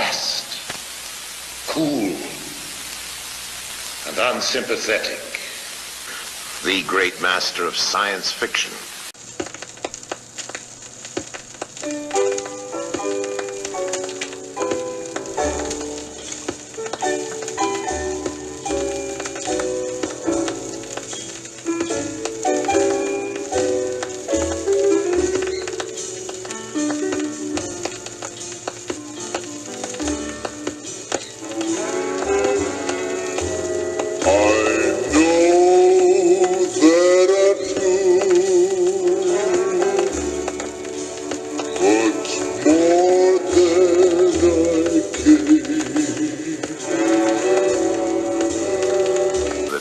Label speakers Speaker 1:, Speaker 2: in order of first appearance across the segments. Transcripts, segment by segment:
Speaker 1: vast, cool, and unsympathetic.
Speaker 2: The great master of science fiction.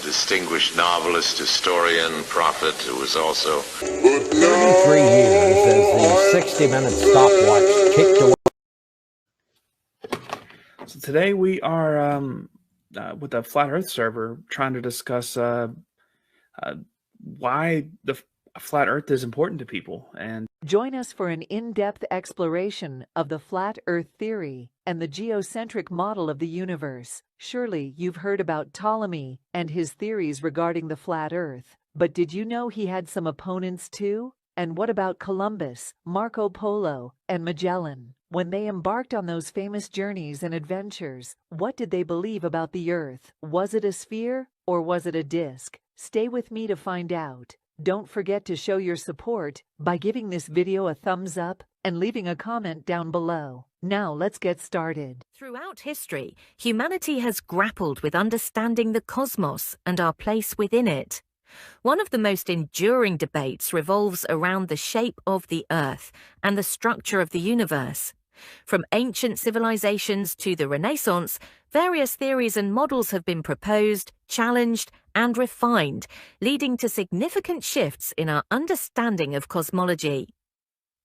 Speaker 2: Distinguished novelist, historian, prophet, who was also
Speaker 3: 33 years as the 60-minute stopwatch kicked away.
Speaker 4: So today we are with the Flat Earth server trying to discuss why the Flat Earth is important to people. And
Speaker 5: join us for an in-depth exploration of the Flat Earth theory and the geocentric model of the universe. Surely you've heard about Ptolemy and his theories regarding the flat Earth, but did you know he had some opponents too? And what about Columbus, Marco Polo, and Magellan? When they embarked on those famous journeys and adventures, what did they believe about the Earth? Was it a sphere or was it a disk? Stay with me to find out. Don't forget to show your support by giving this video a thumbs up and leaving a comment down below. Now let's get started.
Speaker 6: Throughout history, humanity has grappled with understanding the cosmos and our place within it. One of the most enduring debates revolves around the shape of the Earth and the structure of the universe. From ancient civilizations to the Renaissance, various theories and models have been proposed, challenged, and refined, leading to significant shifts in our understanding of cosmology.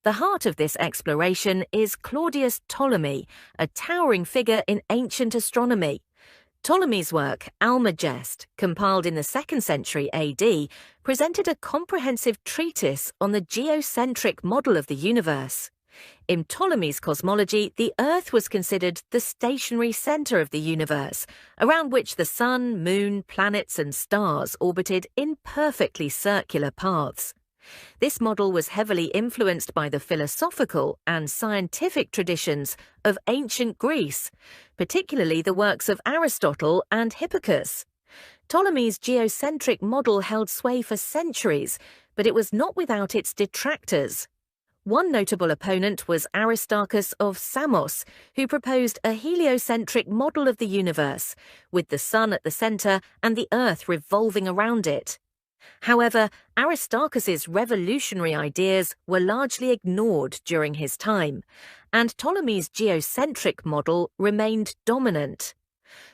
Speaker 6: The heart of this exploration is Claudius Ptolemy, a towering figure in ancient astronomy. Ptolemy's work, Almagest, compiled in the 2nd century AD, presented a comprehensive treatise on the geocentric model of the universe. In Ptolemy's cosmology, the Earth was considered the stationary center of the universe, around which the sun, moon, planets, and stars orbited in perfectly circular paths. This model was heavily influenced by the philosophical and scientific traditions of ancient Greece, particularly the works of Aristotle and Hipparchus. Ptolemy's geocentric model held sway for centuries, but it was not without its detractors. One notable opponent was Aristarchus of Samos, who proposed a heliocentric model of the universe, with the sun at the center and the Earth revolving around it. However, Aristarchus's revolutionary ideas were largely ignored during his time, and Ptolemy's geocentric model remained dominant.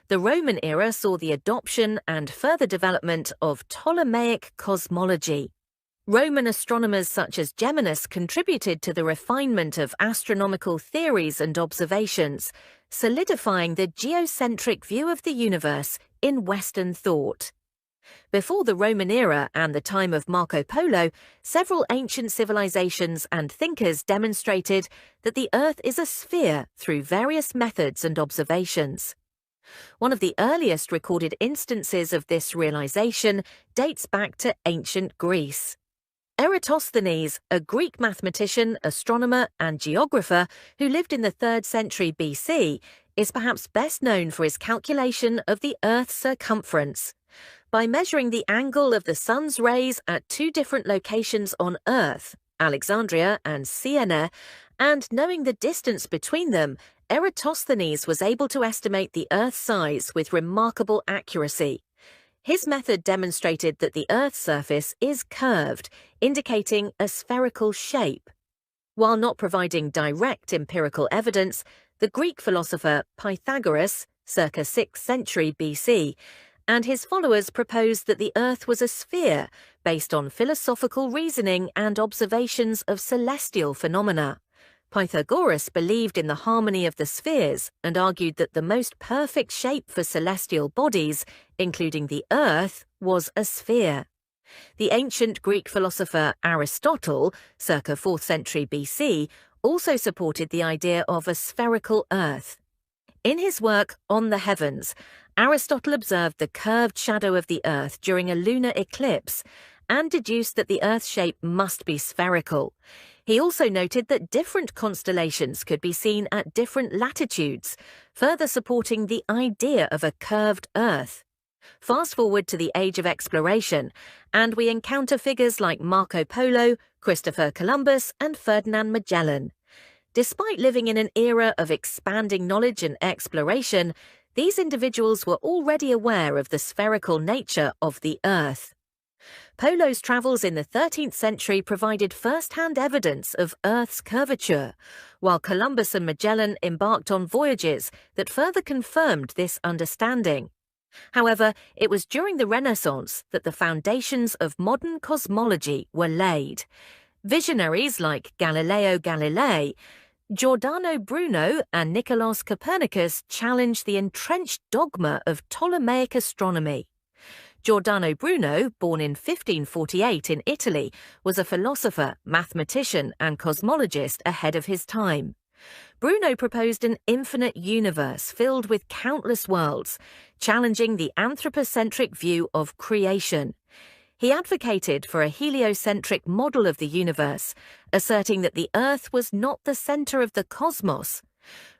Speaker 6: The Roman era saw the adoption and further development of Ptolemaic cosmology. Roman astronomers such as Geminus contributed to the refinement of astronomical theories and observations, solidifying the geocentric view of the universe in Western thought. Before the Roman era and the time of Marco Polo, several ancient civilizations and thinkers demonstrated that the Earth is a sphere through various methods and observations. One of the earliest recorded instances of this realization dates back to ancient Greece. Eratosthenes, a Greek mathematician, astronomer, and geographer who lived in the 3rd century BC, is perhaps best known for his calculation of the Earth's circumference. By measuring the angle of the sun's rays at 2 different locations on Earth, Alexandria and Siena, and knowing the distance between them, Eratosthenes was able to estimate the Earth's size with remarkable accuracy. His method demonstrated that the Earth's surface is curved, indicating a spherical shape. While not providing direct empirical evidence, the Greek philosopher Pythagoras, circa 6th century BC, and his followers proposed that the Earth was a sphere based on philosophical reasoning and observations of celestial phenomena. Pythagoras believed in the harmony of the spheres and argued that the most perfect shape for celestial bodies, including the Earth, was a sphere. The ancient Greek philosopher Aristotle, circa 4th century BC, also supported the idea of a spherical Earth. In his work On the Heavens, Aristotle observed the curved shadow of the Earth during a lunar eclipse and deduced that the Earth's shape must be spherical. He also noted that different constellations could be seen at different latitudes, further supporting the idea of a curved Earth. Fast forward to the Age of Exploration, and we encounter figures like Marco Polo, Christopher Columbus, and Ferdinand Magellan. Despite living in an era of expanding knowledge and exploration, these individuals were already aware of the spherical nature of the Earth. Polo's travels in the 13th century provided first-hand evidence of Earth's curvature, while Columbus and Magellan embarked on voyages that further confirmed this understanding. However, it was during the Renaissance that the foundations of modern cosmology were laid. Visionaries like Galileo Galilei, Giordano Bruno, and Nicolaus Copernicus challenged the entrenched dogma of Ptolemaic astronomy. Giordano Bruno, born in 1548 in Italy, was a philosopher, mathematician, and cosmologist ahead of his time. Bruno proposed an infinite universe filled with countless worlds, challenging the anthropocentric view of creation. He advocated for a heliocentric model of the universe, asserting that the Earth was not the center of the cosmos.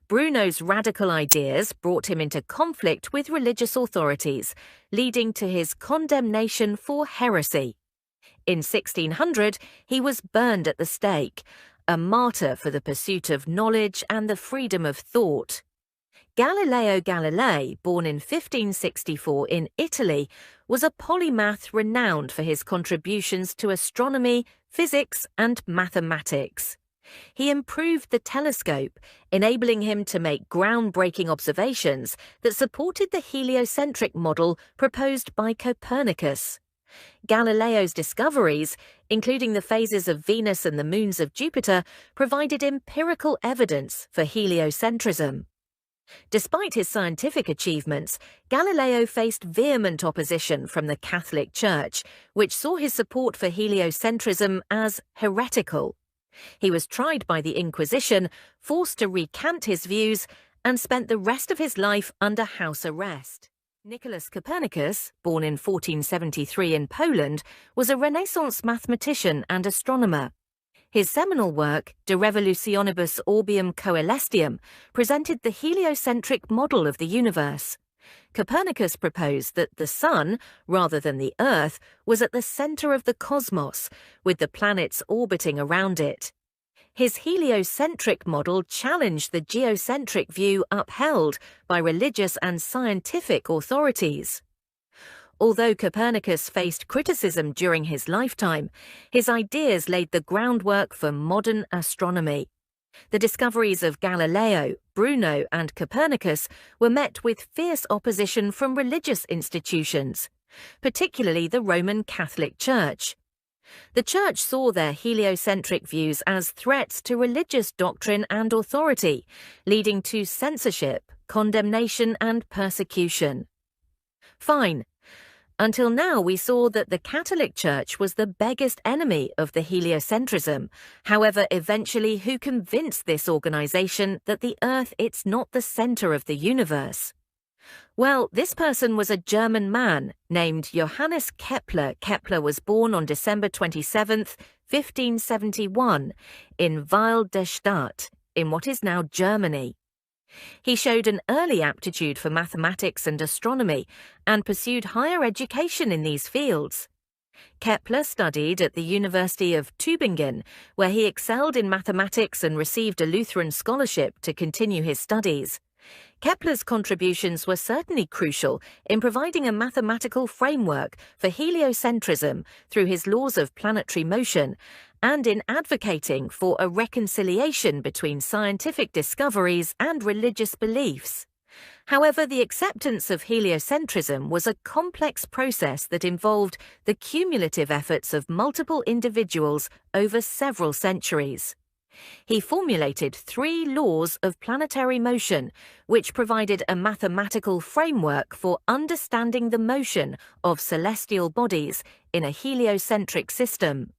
Speaker 6: Bruno's radical ideas brought him into conflict with religious authorities, leading to his condemnation for heresy. In 1600, he was burned at the stake, a martyr for the pursuit of knowledge and the freedom of thought. Galileo Galilei, born in 1564 in Italy, was a polymath renowned for his contributions to astronomy, physics, and mathematics. He improved the telescope, enabling him to make groundbreaking observations that supported the heliocentric model proposed by Copernicus. Galileo's discoveries, including the phases of Venus and the moons of Jupiter, provided empirical evidence for heliocentrism. Despite his scientific achievements, Galileo faced vehement opposition from the Catholic Church, which saw his support for heliocentrism as heretical. He was tried by the Inquisition, forced to recant his views, and spent the rest of his life under house arrest. Nicolaus Copernicus, born in 1473 in Poland, was a Renaissance mathematician and astronomer. His seminal work, De Revolutionibus Orbium Coelestium, presented the heliocentric model of the universe. Copernicus proposed that the Sun, rather than the Earth, was at the center of the cosmos, with the planets orbiting around it. His heliocentric model challenged the geocentric view upheld by religious and scientific authorities. Although Copernicus faced criticism during his lifetime, his ideas laid the groundwork for modern astronomy. The discoveries of Galileo, Bruno, and Copernicus were met with fierce opposition from religious institutions, particularly the Roman Catholic Church. The Church saw their heliocentric views as threats to religious doctrine and authority, leading to censorship, condemnation, and persecution. Fine. Until now, we saw that the Catholic Church was the biggest enemy of the heliocentrism. However, eventually, who convinced this organization that the Earth is not the center of the universe? Well, this person was a German man named Johannes Kepler. Kepler was born on December 27, 1571, in Weil der Stadt, in what is now Germany. He showed an early aptitude for mathematics and astronomy and pursued higher education in these fields. Kepler studied at the University of Tübingen, where he excelled in mathematics and received a Lutheran scholarship to continue his studies. Kepler's contributions were certainly crucial in providing a mathematical framework for heliocentrism through his laws of planetary motion and in advocating for a reconciliation between scientific discoveries and religious beliefs. However, the acceptance of heliocentrism was a complex process that involved the cumulative efforts of multiple individuals over several centuries. He formulated 3 laws of planetary motion, which provided a mathematical framework for understanding the motion of celestial bodies in a heliocentric system.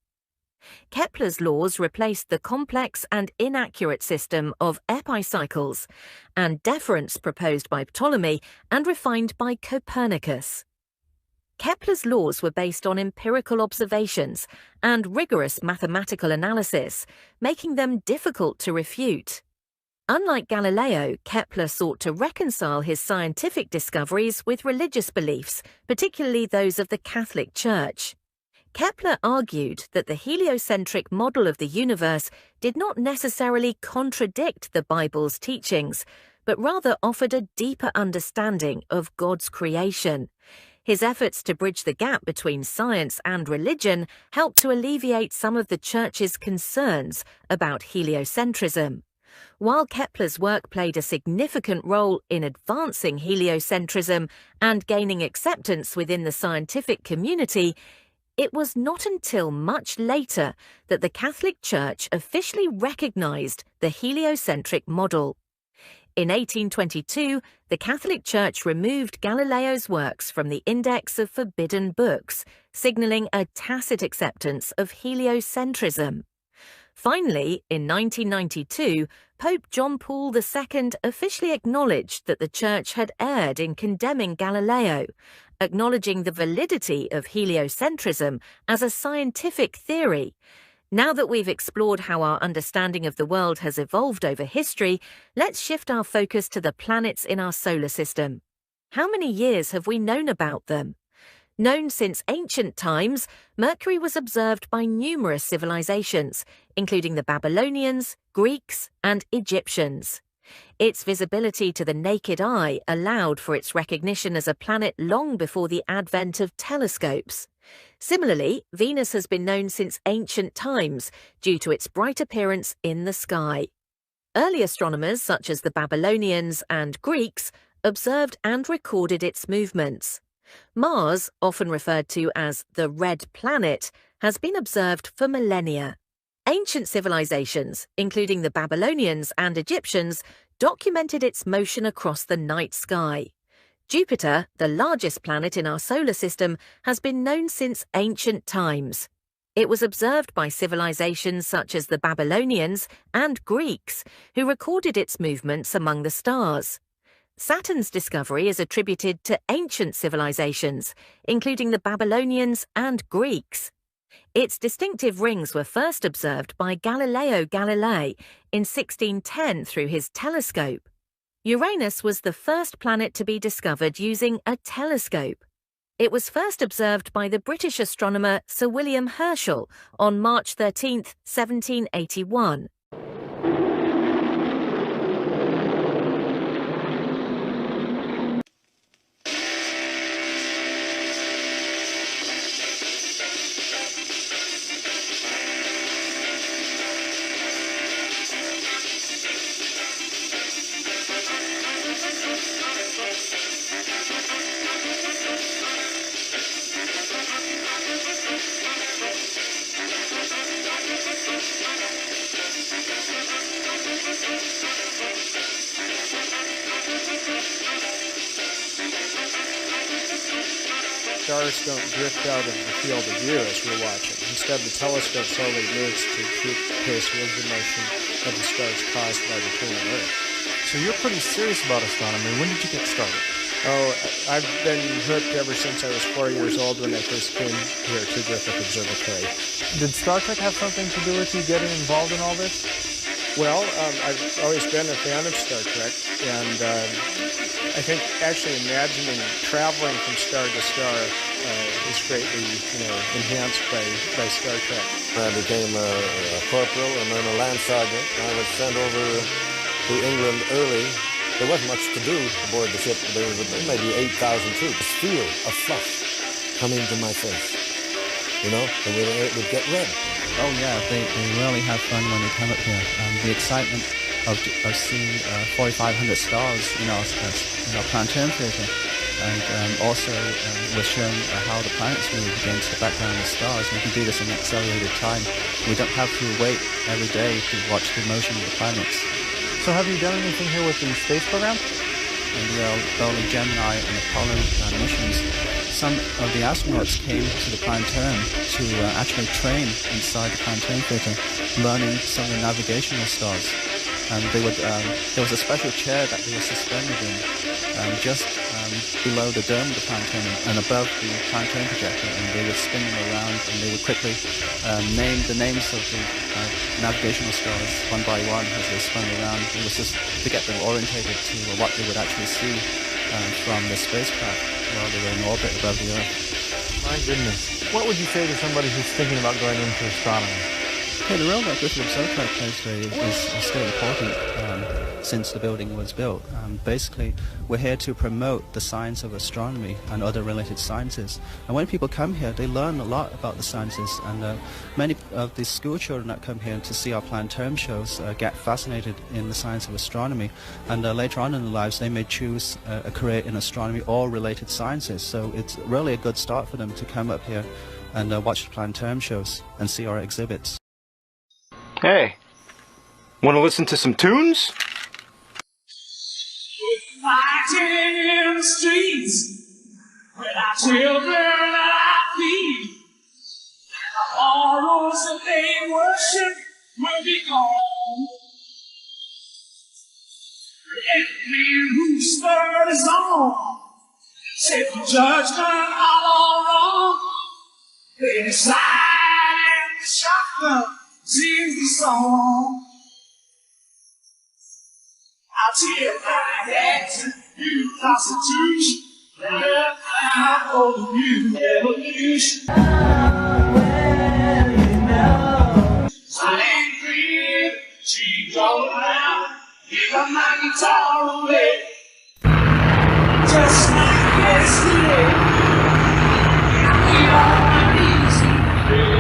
Speaker 6: Kepler's laws replaced the complex and inaccurate system of epicycles and deference proposed by Ptolemy and refined by Copernicus. Kepler's laws were based on empirical observations and rigorous mathematical analysis, making them difficult to refute. Unlike Galileo, Kepler sought to reconcile his scientific discoveries with religious beliefs, particularly those of the Catholic Church. Kepler argued that the heliocentric model of the universe did not necessarily contradict the Bible's teachings, but rather offered a deeper understanding of God's creation. His efforts to bridge the gap between science and religion helped to alleviate some of the Church's concerns about heliocentrism. While Kepler's work played a significant role in advancing heliocentrism and gaining acceptance within the scientific community, it was not until much later that the Catholic Church officially recognized the heliocentric model. In 1822, the Catholic Church removed Galileo's works from the Index of Forbidden Books, signaling a tacit acceptance of heliocentrism. Finally, in 1992, Pope John Paul II officially acknowledged that the Church had erred in condemning Galileo, acknowledging the validity of heliocentrism as a scientific theory. Now that we've explored how our understanding of the world has evolved over history, let's shift our focus to the planets in our solar system. How many years have we known about them? Known since ancient times, Mercury was observed by numerous civilizations, including the Babylonians, Greeks, and Egyptians. Its visibility to the naked eye allowed for its recognition as a planet long before the advent of telescopes. Similarly, Venus has been known since ancient times due to its bright appearance in the sky. Early astronomers, such as the Babylonians and Greeks, observed and recorded its movements. Mars, often referred to as the Red Planet, has been observed for millennia. Ancient civilizations, including the Babylonians and Egyptians, documented its motion across the night sky. Jupiter, the largest planet in our solar system, has been known since ancient times. It was observed by civilizations such as the Babylonians and Greeks, who recorded its movements among the stars. Saturn's discovery is attributed to ancient civilizations, including the Babylonians and Greeks. Its distinctive rings were first observed by Galileo Galilei in 1610 through his telescope. Uranus was the first planet to be discovered using a telescope. It was first observed by the British astronomer Sir William Herschel on March 13, 1781.
Speaker 7: Stars don't drift out of the field of view as we're watching. Instead, the telescope slowly moves to keep pace with the motion of the stars caused by the turn of Earth.
Speaker 8: So you're pretty serious about astronomy. When did you get started?
Speaker 7: Oh, I've been hooked ever since I was 4 years old when I first came here to Griffith Observatory.
Speaker 8: Did Star Trek have something to do with you getting involved in all this?
Speaker 7: Well, I've always been a fan of Star Trek, and I think actually imagining traveling from star to star is greatly, enhanced by Star Trek.
Speaker 9: I became a corporal and then a lance sergeant. I was sent over to England early. There wasn't much to do aboard the ship. There was maybe 8,000 troops. This feel of flush coming to my face, and it would get red.
Speaker 10: Oh yeah, they really have fun when they come up here. The excitement of seeing 4,500 stars, planetarium theater, and also we're showing how the planets move against the background of the stars. And we can do this in accelerated time. We don't have to wait every day to watch the motion of the planets.
Speaker 8: So have you done anything here with the space program?
Speaker 10: And the early Gemini and Apollo missions some of the astronauts came to the planetarium to actually train inside the planetarium theater, learning some of the navigational stars. And they would, there was a special chair that they were suspended in, just below the dome of the planetarium and above the planetarium projector, and they would spin them around, and they would quickly name the names of the navigational stars one by one as they spun around. It was just to get them orientated to what they would actually see from the spacecraft while they were in orbit above the Earth.
Speaker 8: My goodness. What would you say to somebody who's thinking about going into astronomy?
Speaker 10: Yeah, the role that Griffith Observatory plays today is still important since the building was built. Basically, we're here to promote the science of astronomy and other related sciences. And when people come here, they learn a lot about the sciences. And many of the school children that come here to see our planetarium shows get fascinated in the science of astronomy. And later on in their lives, they may choose a career in astronomy or related sciences. So it's really a good start for them to come up here and watch the planetarium shows and see our exhibits.
Speaker 7: Hey, want to listen to some tunes?
Speaker 11: Fighting in the streets with our children that I feed, and the horrors that they worship will be gone. Every rooster is on, set the judgment all wrong. They decide and the shotgun sings the song. I'll tear my head to you, Constitution. Let out for the new revolution. I ain't green, she's all around. Give my guitar away. Just like yesterday. I get on my knees and pray.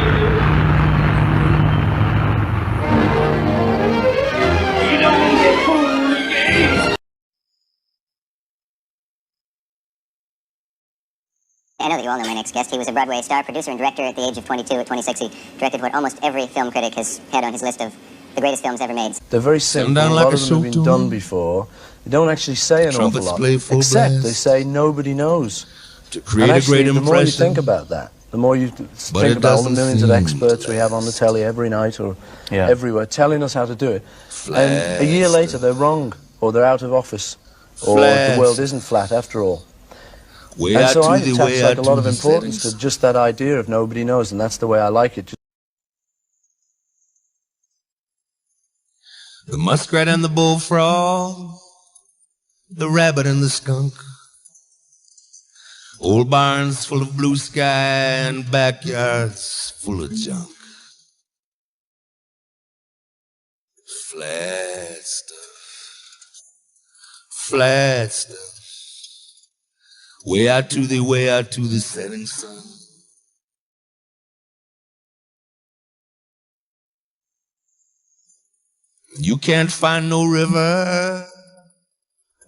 Speaker 11: We don't get fooled.
Speaker 12: I know that you all know my next guest. He was a Broadway star, producer, and director at the age of 22. At 26, he directed what almost every film critic has had on his list of the greatest films ever made.
Speaker 13: They're very simple. A lot of them have been done before. They don't actually say an awful lot, except they say nobody knows.
Speaker 1: To create a great impression.
Speaker 13: The more you think about that, the more you think about all the millions of experts we have on the telly every night or everywhere telling us how to do it. And a year later, they're wrong, or they're out of office, or the world isn't flat after all. And so I attach like a lot of importance to just that idea of nobody knows, and that's the way I like it.
Speaker 1: The muskrat and the bullfrog, the rabbit and the skunk, old barns full of blue sky and backyards full of junk. Flat stuff, flat stuff. Way out to the setting sun. You can't find no river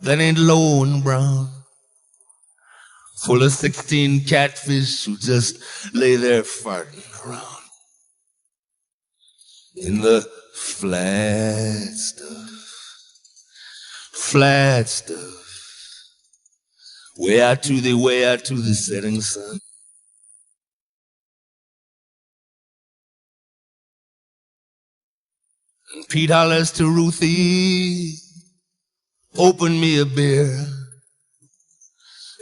Speaker 1: that ain't low and brown, full of 16 catfish who just lay there farting around. In the flat stuff, flat stuff. Way out to the setting sun. And Pete hollers to Ruthie, open me a beer.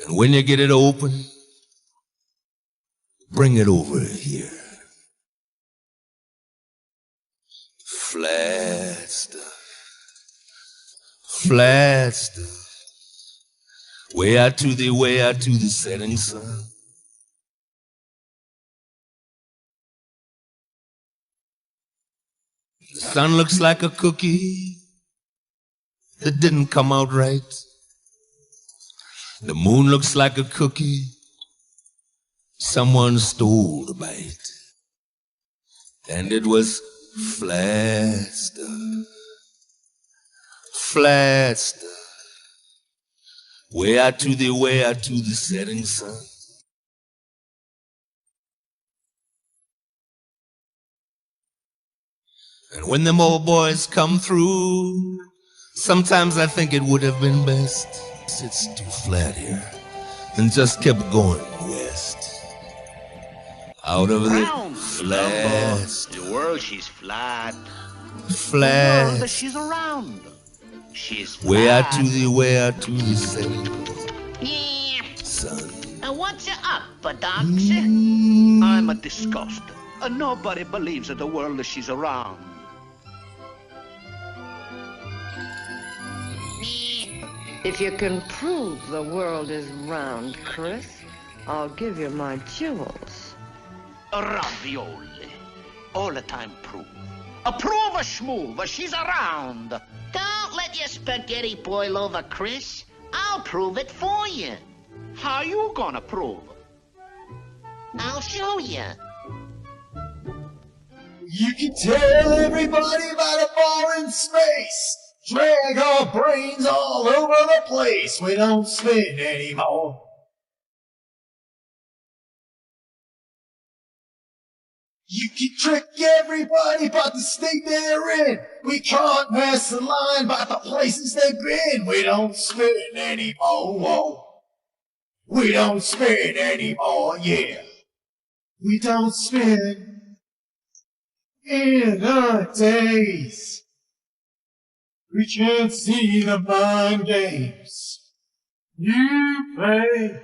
Speaker 1: And when you get it open, bring it over here. Flat stuff, flat stuff. Way out to the setting sun. The sun looks like a cookie that didn't come out right. The moon looks like a cookie someone stole a bite. And it was flat stuff, flat stuff. Way out to the setting sun. And when them old boys come through, sometimes I think it would have been best. It's too flat here. and just kept going west. Out of the flat.
Speaker 14: The world, she's flat.
Speaker 1: Flat.
Speaker 14: The world, she's round. She's flat.
Speaker 1: Where to the center.
Speaker 14: Yeah.
Speaker 1: Son.
Speaker 14: What's up, Docs? I'm a disgust. Nobody believes that the world, she's around.
Speaker 15: If you can prove the world is round, Chris, I'll give you my jewels.
Speaker 14: Ravioli. All the time prove. Prove a schmoove, she's around. Don't let your spaghetti boil over, Chris. I'll prove it for you. How you gonna prove? I'll show you.
Speaker 16: You can tell everybody about a ball in space. Drag our brains all over the place. We don't spin anymore. You can trick everybody about the state they're in. We can't pass the line about the places they've been. We don't spin anymore. Whoa. We don't spin anymore, yeah. We don't spin in our days. We can't see the mind games you play.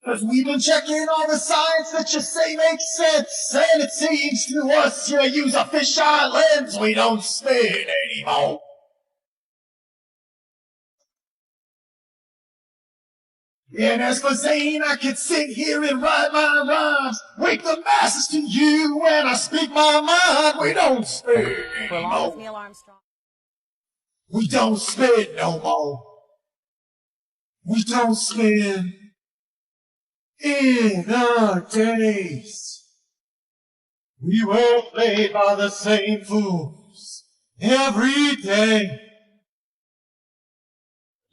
Speaker 16: 'Cause we've been checking all the science that you say makes sense, and it seems to us you use a fisheye lens. We don't spin anymore. And as for Zane, I could sit here and write my rhymes, wake the masses to you when I speak my mind. We don't spin anymore.
Speaker 17: Neil Armstrong.
Speaker 16: We don't spin no more. We don't spin in our days. We were played by the same fools every day.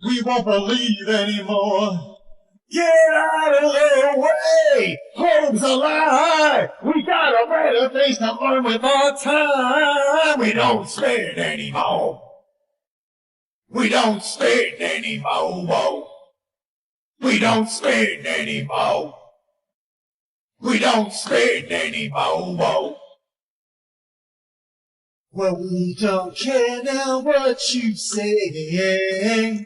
Speaker 16: We won't believe anymore. Get out of their way! Hope's a lie! We got a better things to learn with our time! We don't spin anymore! We don't spin anymore! Whoa. We don't spin anymore! We don't spin anymore! Whoa. Well, we don't care now what you say.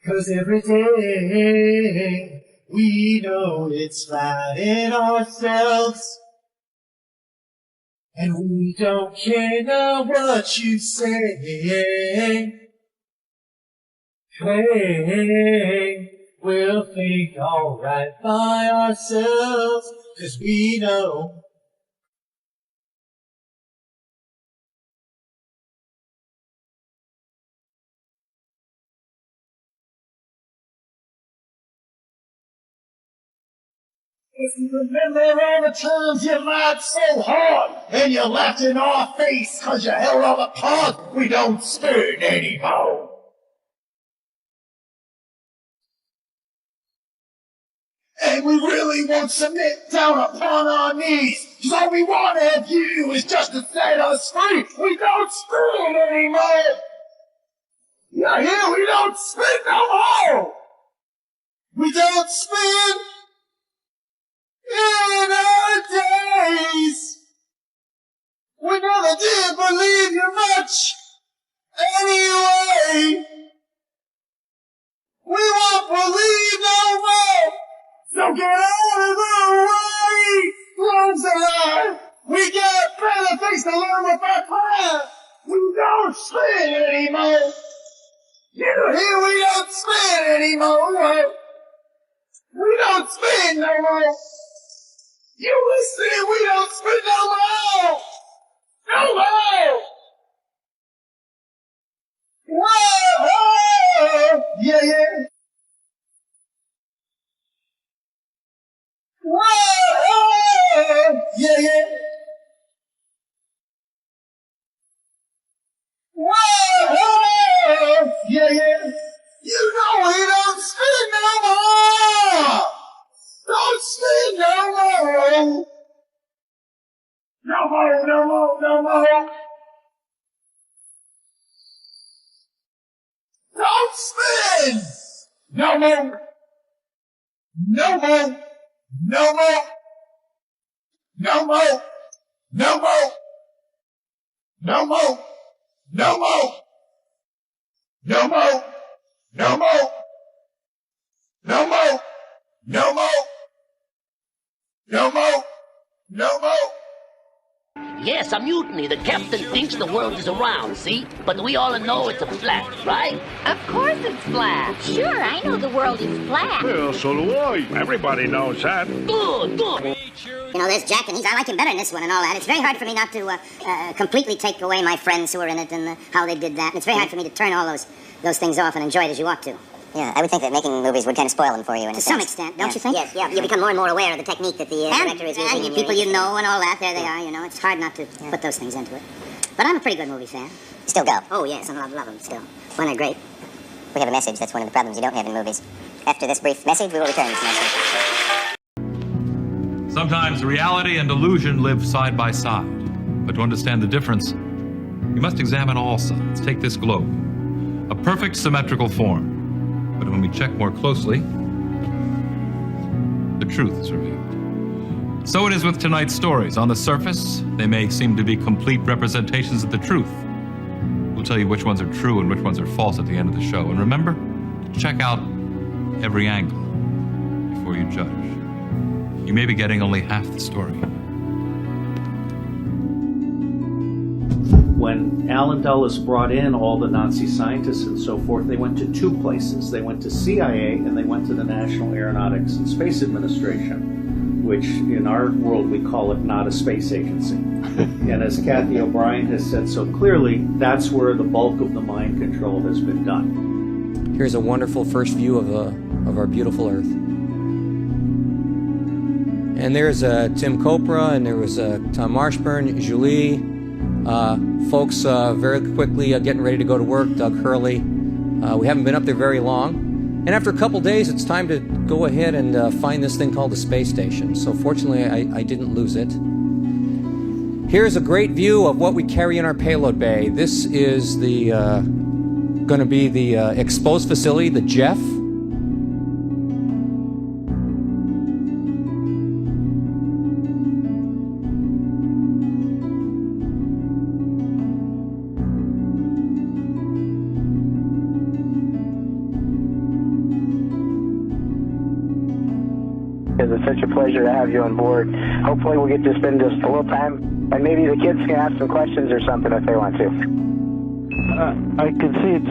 Speaker 16: 'Cause every day we know it's right in ourselves. And we don't care now what you say. Hey, we'll think alright by ourselves. 'Cause we know. If you remember all the times you lied so hard, and you laughed in our face 'cause you held all the cards, we don't spin anymore. And we really won't submit down upon our knees, 'cause all we want of you is just to set us free. We don't spin anymore. Yeah, here we don't spin no more. We don't spin in our days. We never did believe you much anyway. We won't believe no more. So get out of the way. Close the line. We got better things to learn with our time. We don't spin anymore. You hear? We don't spin anymore. We don't spin no more. You listen, we don't spin no more! No more! Whoa! Yeah, yeah. Whoa! Yeah, yeah. Whoa! Yeah, yeah. You know we don't spin no more! Don't spin no more! No more, no more, no more! Don't spin! No more. No more. No more. No more. No more. No more. No more. No more. No more. No more. No more. No more. No more.
Speaker 14: Yes, a mutiny. The captain thinks the world is around, see? But we all know it's a flat, right?
Speaker 17: Of course it's flat. Sure, I know the world is flat.
Speaker 18: Well, so do I. Everybody knows that.
Speaker 14: Good, good.
Speaker 12: You know, there's Jack, and I like him better in this one and all that. It's very hard for me not to completely take away my friends who were in it and how they did that. And it's very hard for me to turn all those things off and enjoy it as you ought to. Yeah, I would think that making movies would kind of spoil them for you in a sense. To some extent, don't you think? Yes, yeah. You become more and more aware of the technique that the director is using. And people you know and all that, there they are, you know. It's hard not to put those things into it. But I'm a pretty good movie fan. Still go? Oh, yes, and I love them still. When they're great. We have a message. That's one of the problems you don't have in movies. After this brief message, we will return this message.
Speaker 19: Sometimes reality and illusion live side by side. But to understand the difference, you must examine all sides. Take this globe. A perfect symmetrical form. But when we check more closely, the truth is revealed. So it is with tonight's stories. On the surface, they may seem to be complete representations of the truth. We'll tell you which ones are true and which ones are false at the end of the show. And remember to check out every angle before you judge. You may be getting only half the story.
Speaker 20: When Alan Dulles brought in all the Nazi scientists and so forth, they went to two places. They went to CIA and they went to the National Aeronautics and Space Administration, which in our world we call it not a space agency. And as Kathy O'Brien has said so clearly, that's where the bulk of the mind control has been done.
Speaker 21: Here's a wonderful first view of our beautiful Earth. And there's Tim Kopra, and there was Tom Marshburn, Julie, folks very quickly getting ready to go to work, Doug Hurley. We haven't been up there very long. And after a couple days, it's time to go ahead and find this thing called the space station. So fortunately, I didn't lose it. Here's a great view of what we carry in our payload bay. This is the going to be the exposed facility, the Jeff.
Speaker 22: It's such a pleasure to have you on board. Hopefully we'll get to spend just a little time, and maybe the kids can ask some questions or something if they want to.
Speaker 23: I can see it's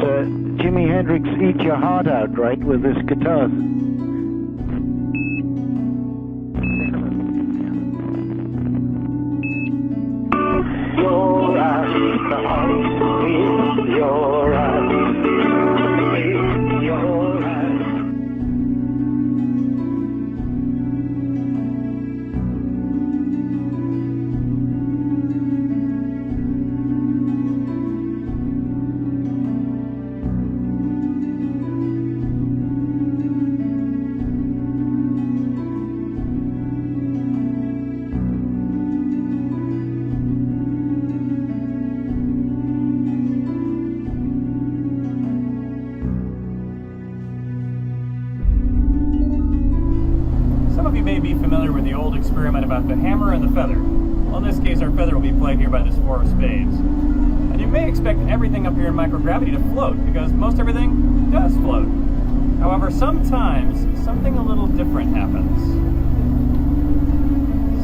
Speaker 23: Jimi Hendrix Eat Your Heart Out, right, with this guitar.
Speaker 22: Your eyes, your eyes, your eyes.
Speaker 8: Experiment about the hammer and the feather. Well, in this case, our feather will be played here by this four of spades. And you may expect everything up here in microgravity to float, because most everything does float. However, sometimes something a little different happens.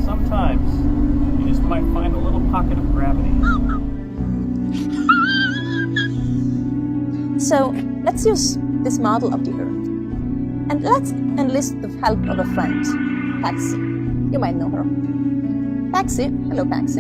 Speaker 8: Sometimes you just might find a little pocket of gravity.
Speaker 24: So let's use this model of the Earth. And let's enlist the help of a friend, Patsy. You might know her. Patsy, hello Patsy.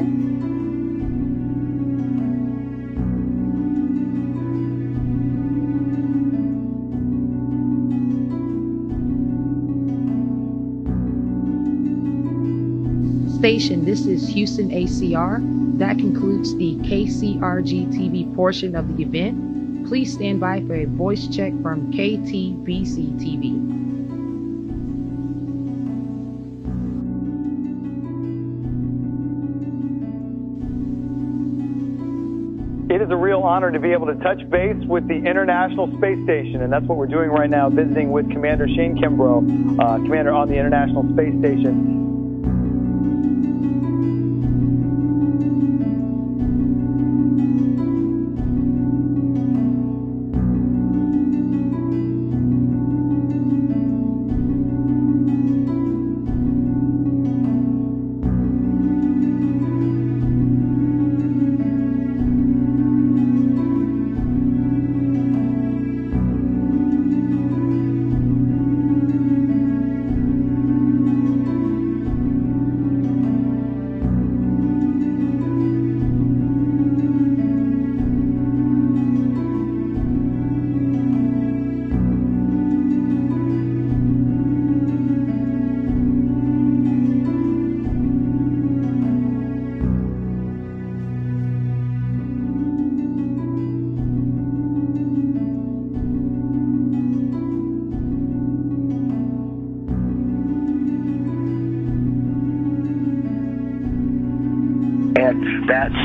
Speaker 25: Station, this is Houston ACR. That concludes the KCRG TV portion of the event. Please stand by for a voice check from KTBC TV.
Speaker 26: It is a real
Speaker 2: real honor to be able to touch base with the International Space Station, and that's what we're doing right now, visiting with Commander Shane Kimbrough, commander on the International Space Station.
Speaker 3: And that's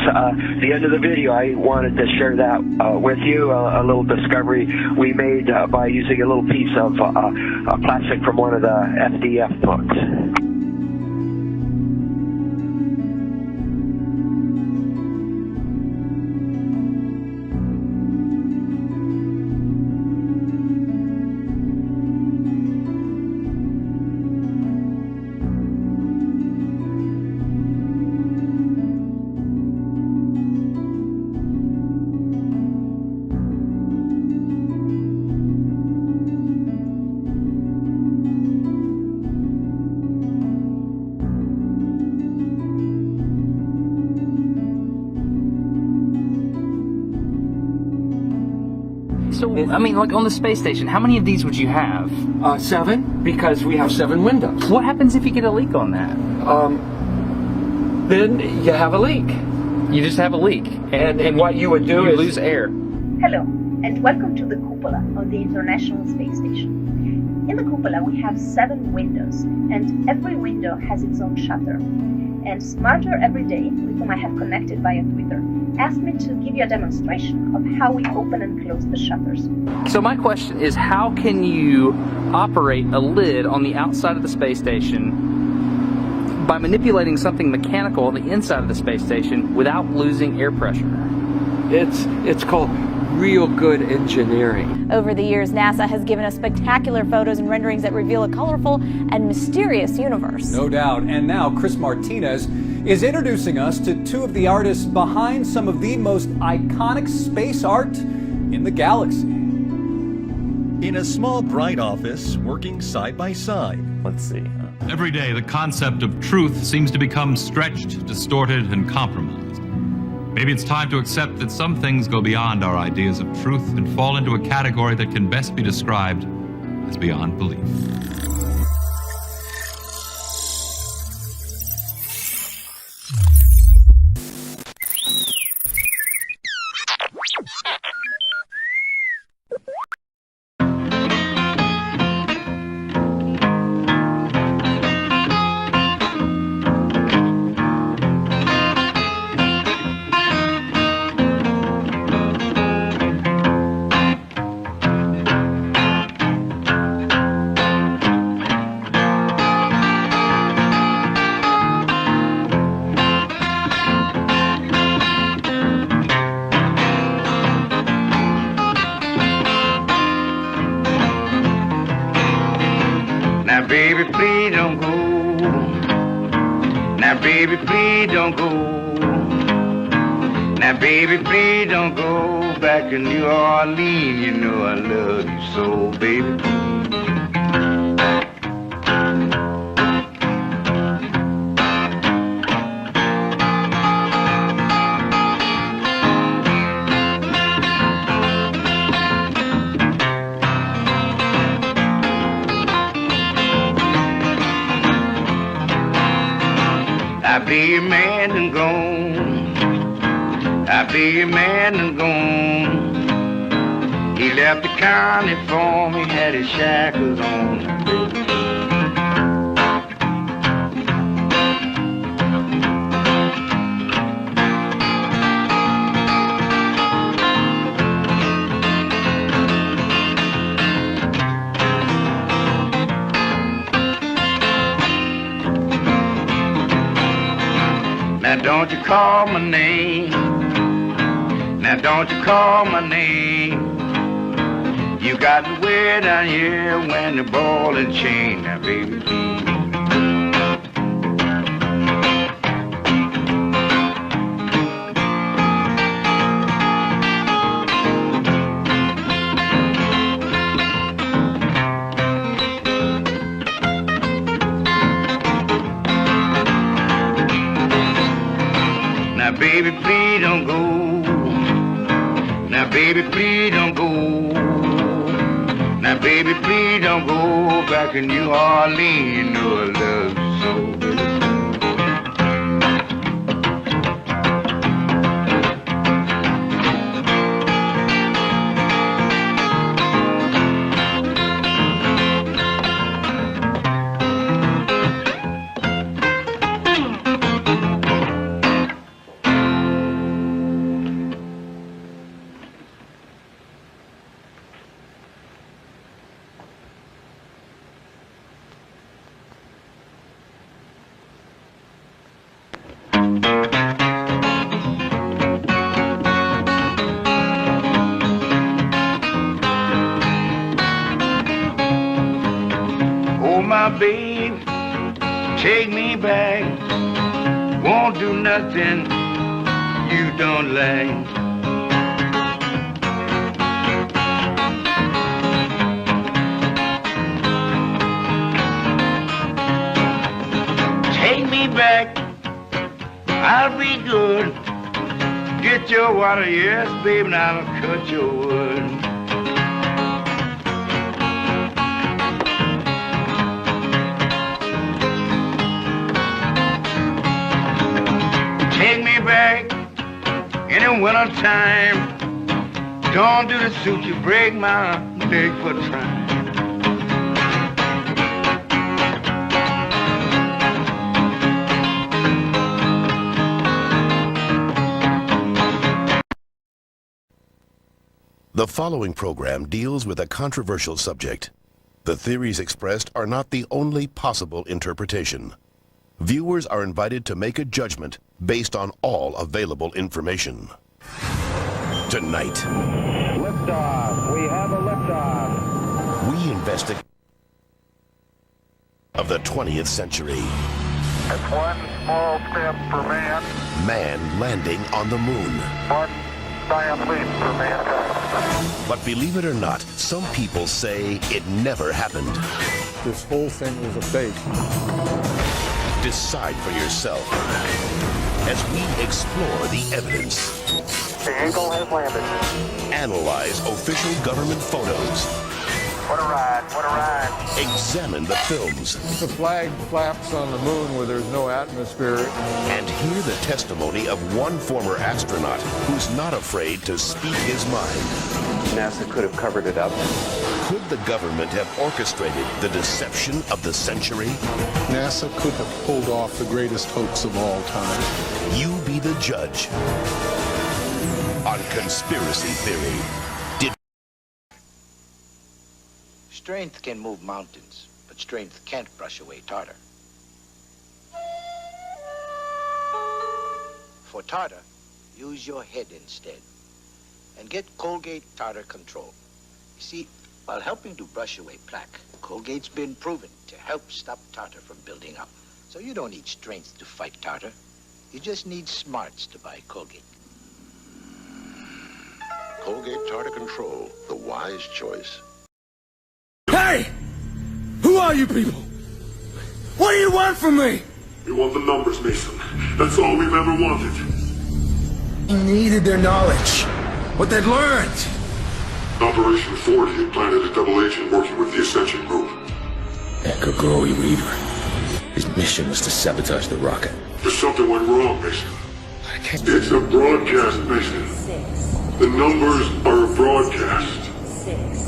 Speaker 3: the end of the video. I wanted to share that with you, a little discovery we made by using a little piece of plastic from one of the FDF books.
Speaker 4: So, I mean, like on the space station, how many of these would you have?
Speaker 5: 7, because we have 7 windows.
Speaker 4: What happens if you get a leak on that?
Speaker 5: Then you have a leak.
Speaker 4: You just have a leak.
Speaker 5: And what you would do
Speaker 4: you
Speaker 5: is...
Speaker 4: lose air.
Speaker 24: Hello, and welcome to the cupola on the International Space Station. In the cupola, we have 7 windows, and every window has its own shutter. And Smarter Everyday, with whom I have connected via Twitter, asked me to give you a demonstration of how we open and close the shutters.
Speaker 4: So my question is, how can you operate a lid on the outside of the space station by manipulating something mechanical on the inside of the space station without losing air pressure?
Speaker 5: It's called real good engineering.
Speaker 6: Over the years, NASA has given us spectacular photos and renderings that reveal a colorful and mysterious universe.
Speaker 26: No doubt. And now Chris Martinez is introducing us to 2 of the artists behind some of the most iconic space art in the galaxy.
Speaker 27: In a small, bright office, working side by side.
Speaker 19: Let's see. Every day, the concept of truth seems to become stretched, distorted, and compromised. Maybe it's time to accept that some things go beyond our ideas of truth and fall into a category that can best be described as beyond belief.
Speaker 28: Now, baby, please don't go. Now, baby, please don't go. Now, baby, please don't go back to New Orleans. You know I love you so, baby. I be a man and gone. I be a man and gone. He left the county for me, had his shackles on. Now don't you call my name. Now don't you call my name. You got me way down here when the ball and chain. Now baby, please. Now baby, please don't go. Now baby, please don't go. Now baby, please don't go back to New Orleans. You know I love you so, baby. My babe, take me back. Won't do nothing you don't like. Take me back, I'll be good. Get your water, yes, babe, and I'll cut your wood. Take me back in the winter time. Don't do the suit, you break my leg for trying.
Speaker 1: The following program deals with a controversial subject. The theories expressed are not the only possible interpretation. Viewers are invited to make a judgment based on all available information. Tonight,
Speaker 23: Liftoff. We have a liftoff.
Speaker 1: we investigate of the 20th century.
Speaker 23: That's one small step for man.
Speaker 1: Man landing on the moon.
Speaker 23: One giant leap for mankind.
Speaker 1: But believe it or not, some people say it never happened.
Speaker 7: This whole thing was a fake.
Speaker 1: Decide for yourself as we explore the evidence.
Speaker 23: The Eagle has landed.
Speaker 1: Analyze official government photos.
Speaker 23: What a ride, what a ride.
Speaker 1: Examine the films.
Speaker 7: The flag flaps on the moon where there's no atmosphere.
Speaker 1: And hear the testimony of one former astronaut who's not afraid to speak his mind.
Speaker 9: NASA could have covered it up.
Speaker 1: Could the government have orchestrated the deception of the century?
Speaker 10: NASA could have pulled off the greatest hoax of all time.
Speaker 1: You be the judge on Conspiracy Theory.
Speaker 14: Strength can move mountains, but strength can't brush away tartar. For tartar, use your head instead and get Colgate Tartar Control. You see, while helping to brush away plaque, Colgate's been proven to help stop tartar from building up. So you don't need strength to fight tartar. You just need smarts to buy Colgate.
Speaker 11: Colgate Tartar Control, the wise choice.
Speaker 13: Hey! Who are you people? What do you want from me?
Speaker 18: We want the numbers, Mason. That's all we've ever wanted.
Speaker 13: We needed their knowledge. What they'd learned.
Speaker 18: Operation 40 had planted a double agent working with the Ascension Group.
Speaker 13: That Grigori Weaver. His mission was to sabotage the rocket.
Speaker 18: But something went wrong, Mason. It's a broadcast, Mason. The numbers are a broadcast.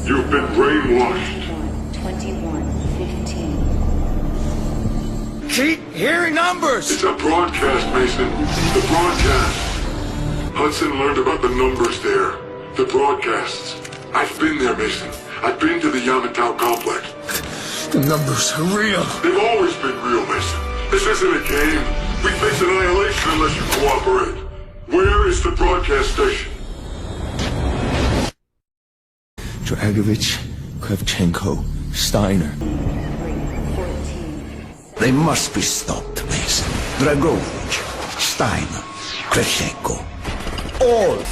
Speaker 18: You've been brainwashed.
Speaker 13: 21:15. Keep hearing numbers!
Speaker 18: It's a broadcast, Mason. The broadcast. Hudson learned about the numbers there. The broadcasts. I've been there, Mason. I've been to the Yamantau complex.
Speaker 13: The numbers are real.
Speaker 18: They've always been real, Mason. This isn't a game. We face annihilation unless you cooperate. Where is the broadcast station?
Speaker 13: Dragovich, Kravchenko, Steiner. They must be stopped, Mason. Dragovich, Steiner, Kravchenko. All.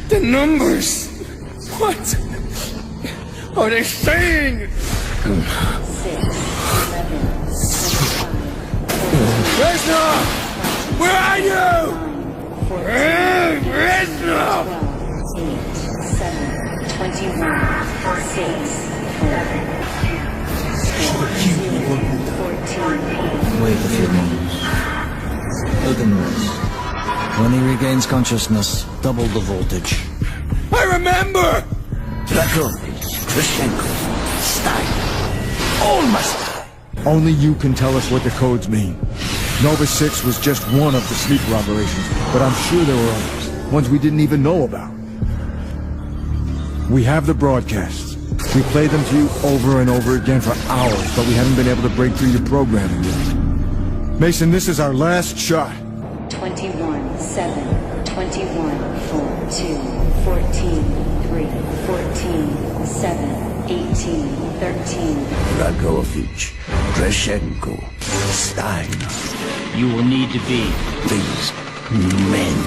Speaker 13: The numbers! What are they saying? Reznov! Where are you? Reznov!
Speaker 8: 21, Wait a few moments. Ilgenrez. When he regains consciousness, double the voltage.
Speaker 13: I remember!
Speaker 8: Dragovich, Kravchenko, Stein. All must die.
Speaker 13: Only you can tell us what the codes mean. Nova 6 was just one of the sleeper operations, but I'm sure there were others, ones we didn't even know about. We have the broadcasts. We played them to you over and over again for hours, but we haven't been able to break through your programming yet. Mason, this is our last shot.
Speaker 12: 21, 7, 21, 4, 2, 14, 3, 14, 7, 18, 13.
Speaker 13: Dragovich, Kravchenko, Steiner.
Speaker 8: You will need to be
Speaker 13: These men.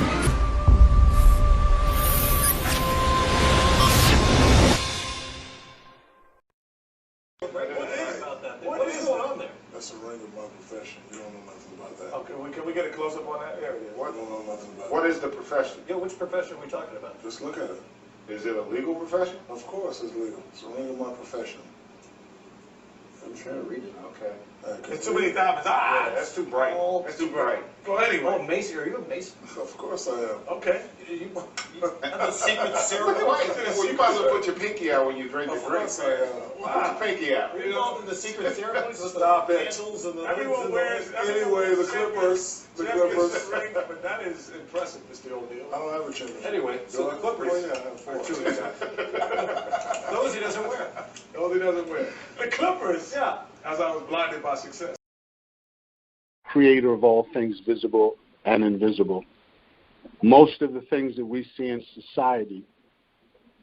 Speaker 18: That's a ring of my profession. You don't know nothing about that.
Speaker 7: Okay, can we get a close-up on that area?
Speaker 18: I don't know nothing about
Speaker 7: What
Speaker 18: it.
Speaker 7: is the profession? Yeah, which profession are we talking about?
Speaker 18: Just look at it.
Speaker 7: Is it a legal profession?
Speaker 18: Of course it's legal. It's a ring of my profession.
Speaker 7: I'm trying to read it. Okay.
Speaker 18: It's
Speaker 7: It's too many diamonds. Yeah, that's too bright. That's too bright. Go anyway. Oh, Mason, are you a Mason?
Speaker 18: Of course I am.
Speaker 7: Okay. That's a secret ceremony. Well, you might as well put your pinky out when you drink your drink.
Speaker 18: Course I am.
Speaker 7: Put your pinky out.
Speaker 18: You
Speaker 7: involved in the secret ceremonies with the candles and the
Speaker 18: Everyone wears. Anyway, the Clippers. The Clippers.
Speaker 7: But that is impressive, Mr. O'Neill.
Speaker 18: I don't have a championship.
Speaker 7: Anyway, so the Clippers.
Speaker 18: Oh, yeah, I have four.
Speaker 7: Those he doesn't wear. Those he doesn't wear. The Clippers. Yeah. As I was blinded by success.
Speaker 15: Creator of all things visible and invisible. Most of the things that we see in society,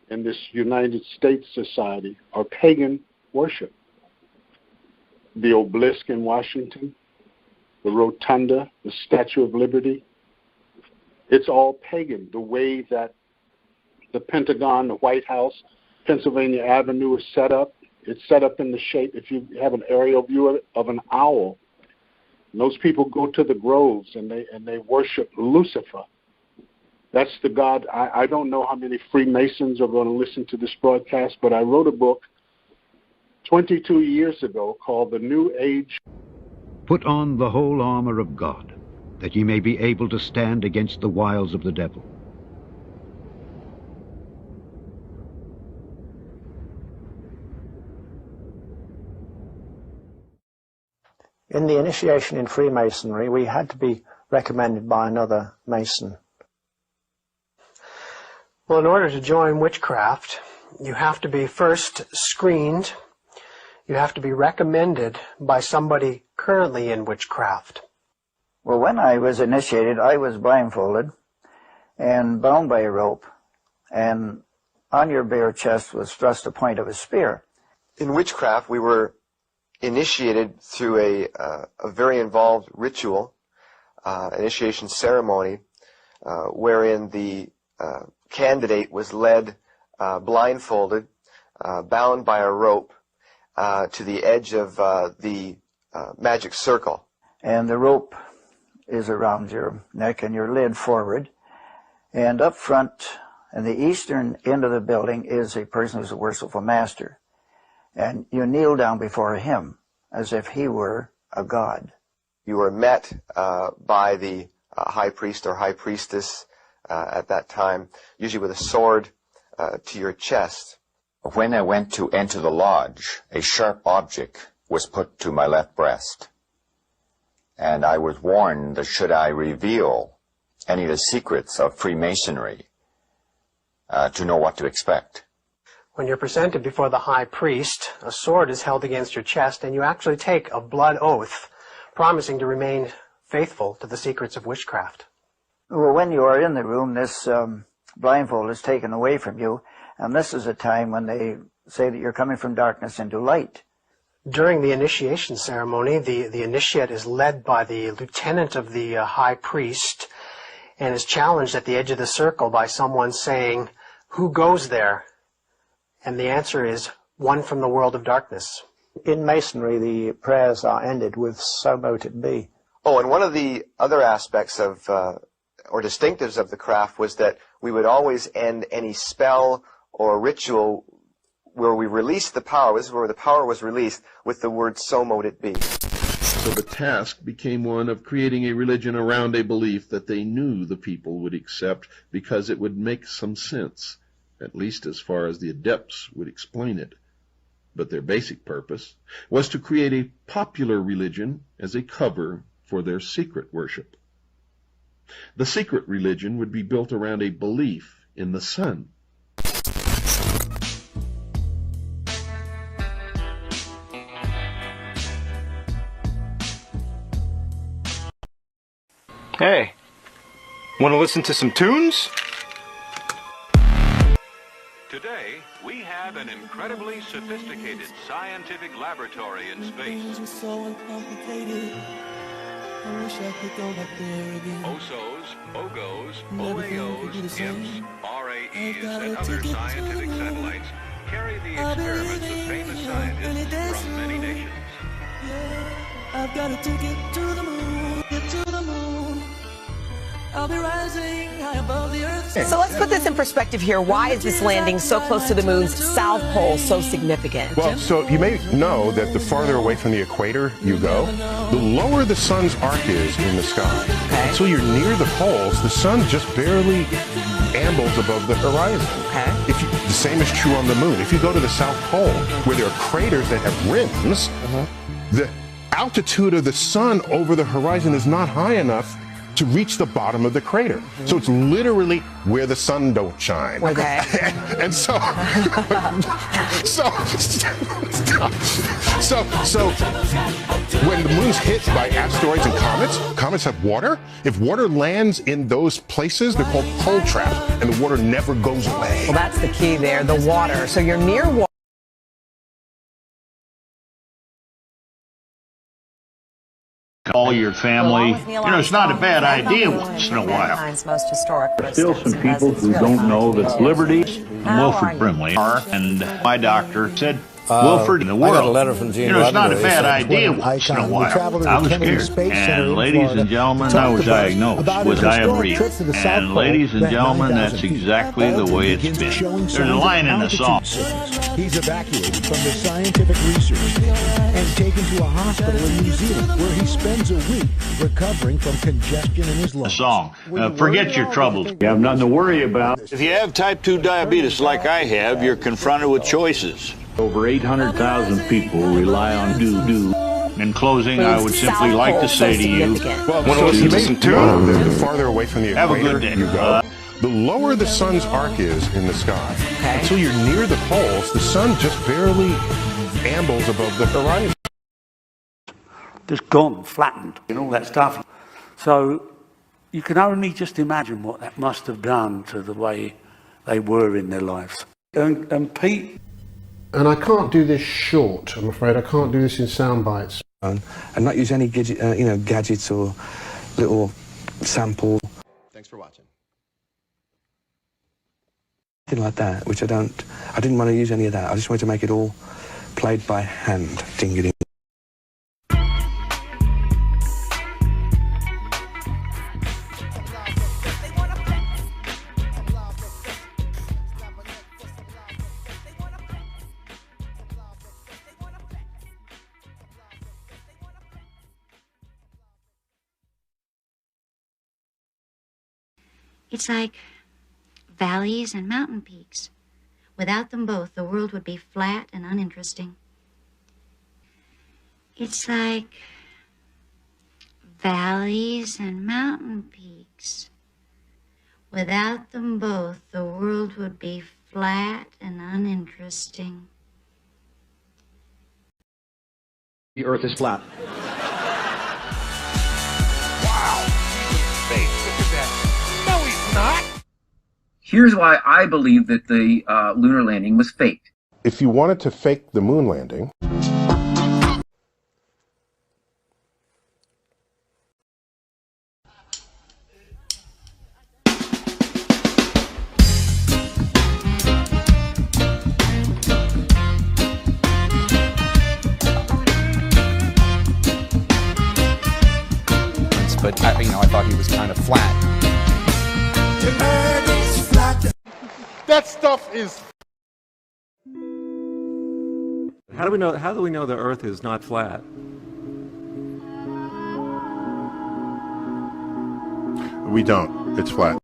Speaker 15: in this United States society, are pagan worship. The obelisk in Washington, the rotunda, the Statue of Liberty, it's all pagan. The way that the Pentagon, the White House, Pennsylvania Avenue is set up, it's set up in the shape, if you have an aerial view of an owl. And those people go to the groves and they worship Lucifer. That's the god. I don't know how many Freemasons are going to listen to this broadcast, but I wrote a book 22 years ago called The New Age.
Speaker 16: Put on the whole armor of God, that ye may be able to stand against the wiles of the devil.
Speaker 17: In the initiation in Freemasonry, we had to be recommended by another Mason.
Speaker 20: Well, in order to join witchcraft, you have to be first screened. You have to be recommended by somebody currently in witchcraft.
Speaker 23: Well, when I was initiated, I was blindfolded and bound by a rope, and on your bare chest was thrust the point of a spear.
Speaker 9: In witchcraft, we were initiated through a very involved ritual, initiation ceremony, wherein the candidate was led blindfolded, bound by a rope to the edge of the magic circle.
Speaker 23: And the rope is around your neck and you're led forward. And up front, in the eastern end of the building, is a person who's a worshipful master. And you kneel down before him as if he were a god.
Speaker 9: You were met by the high priest or high priestess at that time, usually with a sword to your chest.
Speaker 21: When I went to enter the lodge, a sharp object
Speaker 2: was put to my left breast. And I was warned that should I reveal any of the secrets of Freemasonry, to know what to expect.
Speaker 20: When you're presented before the high priest, a sword is held against your chest, and you actually take a blood oath, promising to remain faithful to the secrets of witchcraft.
Speaker 23: Well, when you are in the room, this blindfold is taken away from you, and this is a time when they say that you're coming from darkness into light.
Speaker 20: During the initiation ceremony, the initiate is led by the lieutenant of the high priest and is challenged at the edge of the circle by someone saying, "Who goes there?" And the answer is, "One from the world of darkness."
Speaker 17: In Masonry, the prayers are ended with "So mote it be."
Speaker 9: Oh, and one of the other aspects of, or distinctives of the craft was that we would always end any spell or ritual where we released the power, this is where the power was released, with the word "So mote it be."
Speaker 3: So the task became one of creating a religion around a belief that they knew the people would accept because it would make some sense, at least as far as the adepts would explain it. But their basic purpose was to create a popular religion as a cover for their secret worship. The secret religion would be built around a belief in the sun.
Speaker 4: Hey, want to listen to some tunes?
Speaker 5: Today, we have an incredibly sophisticated scientific laboratory in space. OSOs, OGOs, OAOs, IMPs, RAEs, and other scientific satellites carry the experiments of famous scientists from many nations.
Speaker 21: I've got a ticket to the moon, get to the moon. I'll be rising high above the earth.
Speaker 22: So let's put this in perspective here. Why is this landing so close to the moon's south pole so significant?
Speaker 7: Well, so you may know that the farther away from the equator you go, the lower the sun's arc is in the sky. Okay. So you're near the poles, the sun just barely ambles above the horizon.
Speaker 22: Okay.
Speaker 7: The same is true on the moon. If you go to the South Pole, where there are craters that have rims, the altitude of the sun over the horizon is not high enough to reach the bottom of the crater. So it's literally where the sun don't shine.
Speaker 22: Okay.
Speaker 7: And so when the moon's hit by asteroids and comets have water. If water lands in those places, they're called pole traps, and the water never goes away.
Speaker 22: Well, that's the key there, the water. So you're near water.
Speaker 28: All your family. You know, it's not a bad idea once in a while.
Speaker 22: Most historic
Speaker 28: Still some people who don't know that liberty, Wilford Brimley, are, and my doctor said, Wilford in the world.
Speaker 24: I got a letter from Gene
Speaker 28: you know, it's not a
Speaker 24: Roddenberry. bad
Speaker 28: idea once in a while. I was scared. And ladies and gentlemen, I was diagnosed with diarrhea. And ladies and gentlemen, that's exactly the way it's been. There's a line in the song.
Speaker 25: He's evacuated from the scientific research and taken to a hospital in New Zealand where he spends a week recovering from congestion in his lungs.
Speaker 28: The song. Forget your troubles. You have nothing to worry about. If you have type 2 diabetes like I have, you're confronted with choices. Over 800,000 people rely on doo-doo. In closing, I would simply like to say to you,
Speaker 7: so you may know that the farther away from the equator you go, the lower the sun's arc is in the sky. Okay. Until you're near the poles, the sun just barely ambles above the horizon.
Speaker 29: Just gone, flattened, and all that stuff. So you can only just imagine what that must have done to the way they were in their lives. And Pete...
Speaker 30: And I can't do this short, I'm afraid. I can't do this in sound bites.
Speaker 31: And not use any gadgets or little samples.
Speaker 9: Thanks for watching.
Speaker 31: Anything like that, which I didn't want to use any of that. I just wanted to make it all played by hand. Ding-a-ding.
Speaker 12: It's like valleys and mountain peaks. Without them both, the world would be flat and uninteresting. It's like valleys and mountain peaks. Without them both, the world would be flat and uninteresting.
Speaker 1: The Earth is flat.
Speaker 6: Wow! Fake. Look at that. No, he's not.
Speaker 1: Here's why I believe that the lunar landing was faked.
Speaker 7: If you wanted to fake the moon landing,
Speaker 6: but I thought he was kind of flat.
Speaker 18: That stuff is.
Speaker 8: How do we know the Earth is not flat?
Speaker 7: we don't. It's flat.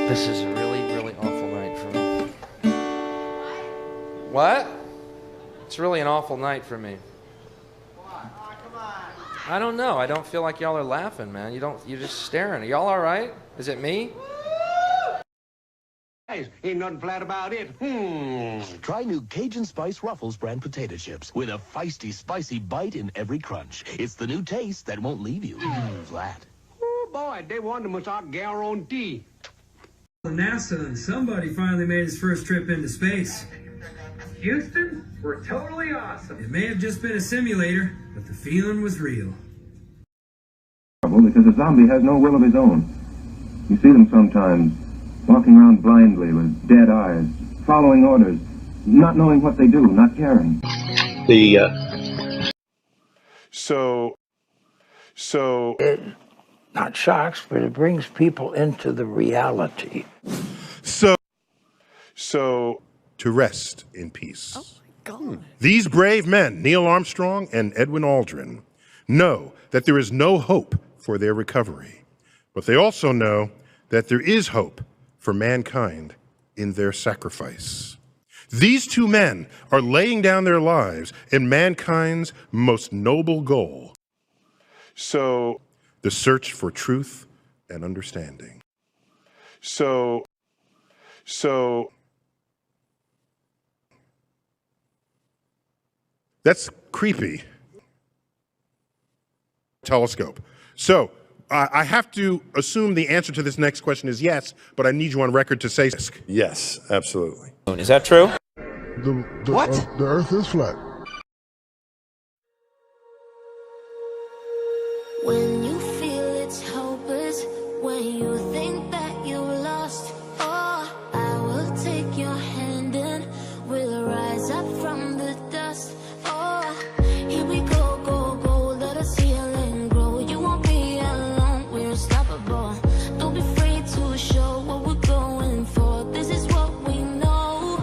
Speaker 10: This is a really, really awful night for me. What? It's really an awful night for me. I don't know. I don't feel like y'all are laughing, man. You're just staring. Are y'all all right? Is it me?
Speaker 11: Ain't nothing flat about it. Try new Cajun Spice Ruffles brand potato chips with a feisty, spicy bite in every crunch. It's the new taste that won't leave you flat.
Speaker 13: Oh boy, they want us our guarantee.
Speaker 14: NASA, somebody finally made his first trip into space.
Speaker 13: Houston, we're totally awesome.
Speaker 14: It may have just been a simulator, but the feeling was real.
Speaker 19: Because a zombie has no will of his own. You see them sometimes, walking around blindly with dead eyes, following orders, not knowing what they do, not caring.
Speaker 24: Not shocks, but it brings people into the reality.
Speaker 7: So to rest in peace. Oh my God. These brave men, Neil Armstrong and Edwin Aldrin, know that there is no hope for their recovery, but they also know that there is hope for mankind in their sacrifice. These two men are laying down their lives in mankind's most noble goal. So, the search for truth and understanding. So, that's creepy. Telescope. So, I have to assume the answer to this next question is yes, but I need you on record to say
Speaker 26: yes, absolutely.
Speaker 10: Is that true?
Speaker 26: What?
Speaker 18: The Earth is flat.
Speaker 21: When you feel it's hopeless, when you think that you lost, oh, I will take your hand and we'll rise up from the dust. Oh, here we go, go, go, let us heal and grow. You won't be alone, we're unstoppable. Don't be afraid to show what we're going for. This is what we know.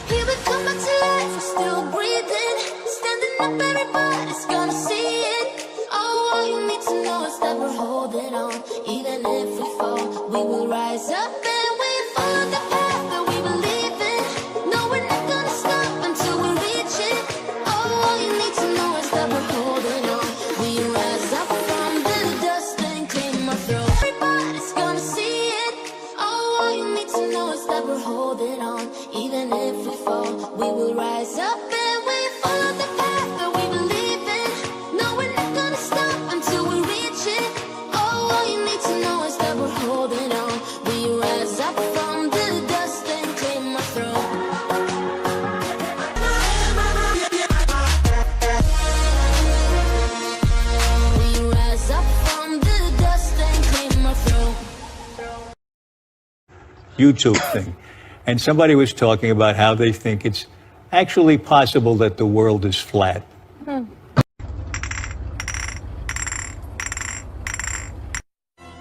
Speaker 21: Here we come back to life, we're still breathing. Standing up, everybody's gonna see it. Oh, all you need to know is that we're holding on. Even if we fall, we will rise up and we follow the path that we believe in. No, we're not gonna stop until we reach it. Oh, all you need to know is that we're holding on. We rise up from the dust and claim our throne. Everybody's gonna see it. Oh, all you need to know is that we're holding on. Even if we fall, we will rise up and we Follow the path that we believe in. No, we're not gonna stop until we reach it. Oh, all you need to know is that we're holding on. We rise up from the dust and clear my throat. We rise up from the dust and clear my throat.
Speaker 2: YouTube thing. And somebody was talking about how they think it's actually possible that the world is flat.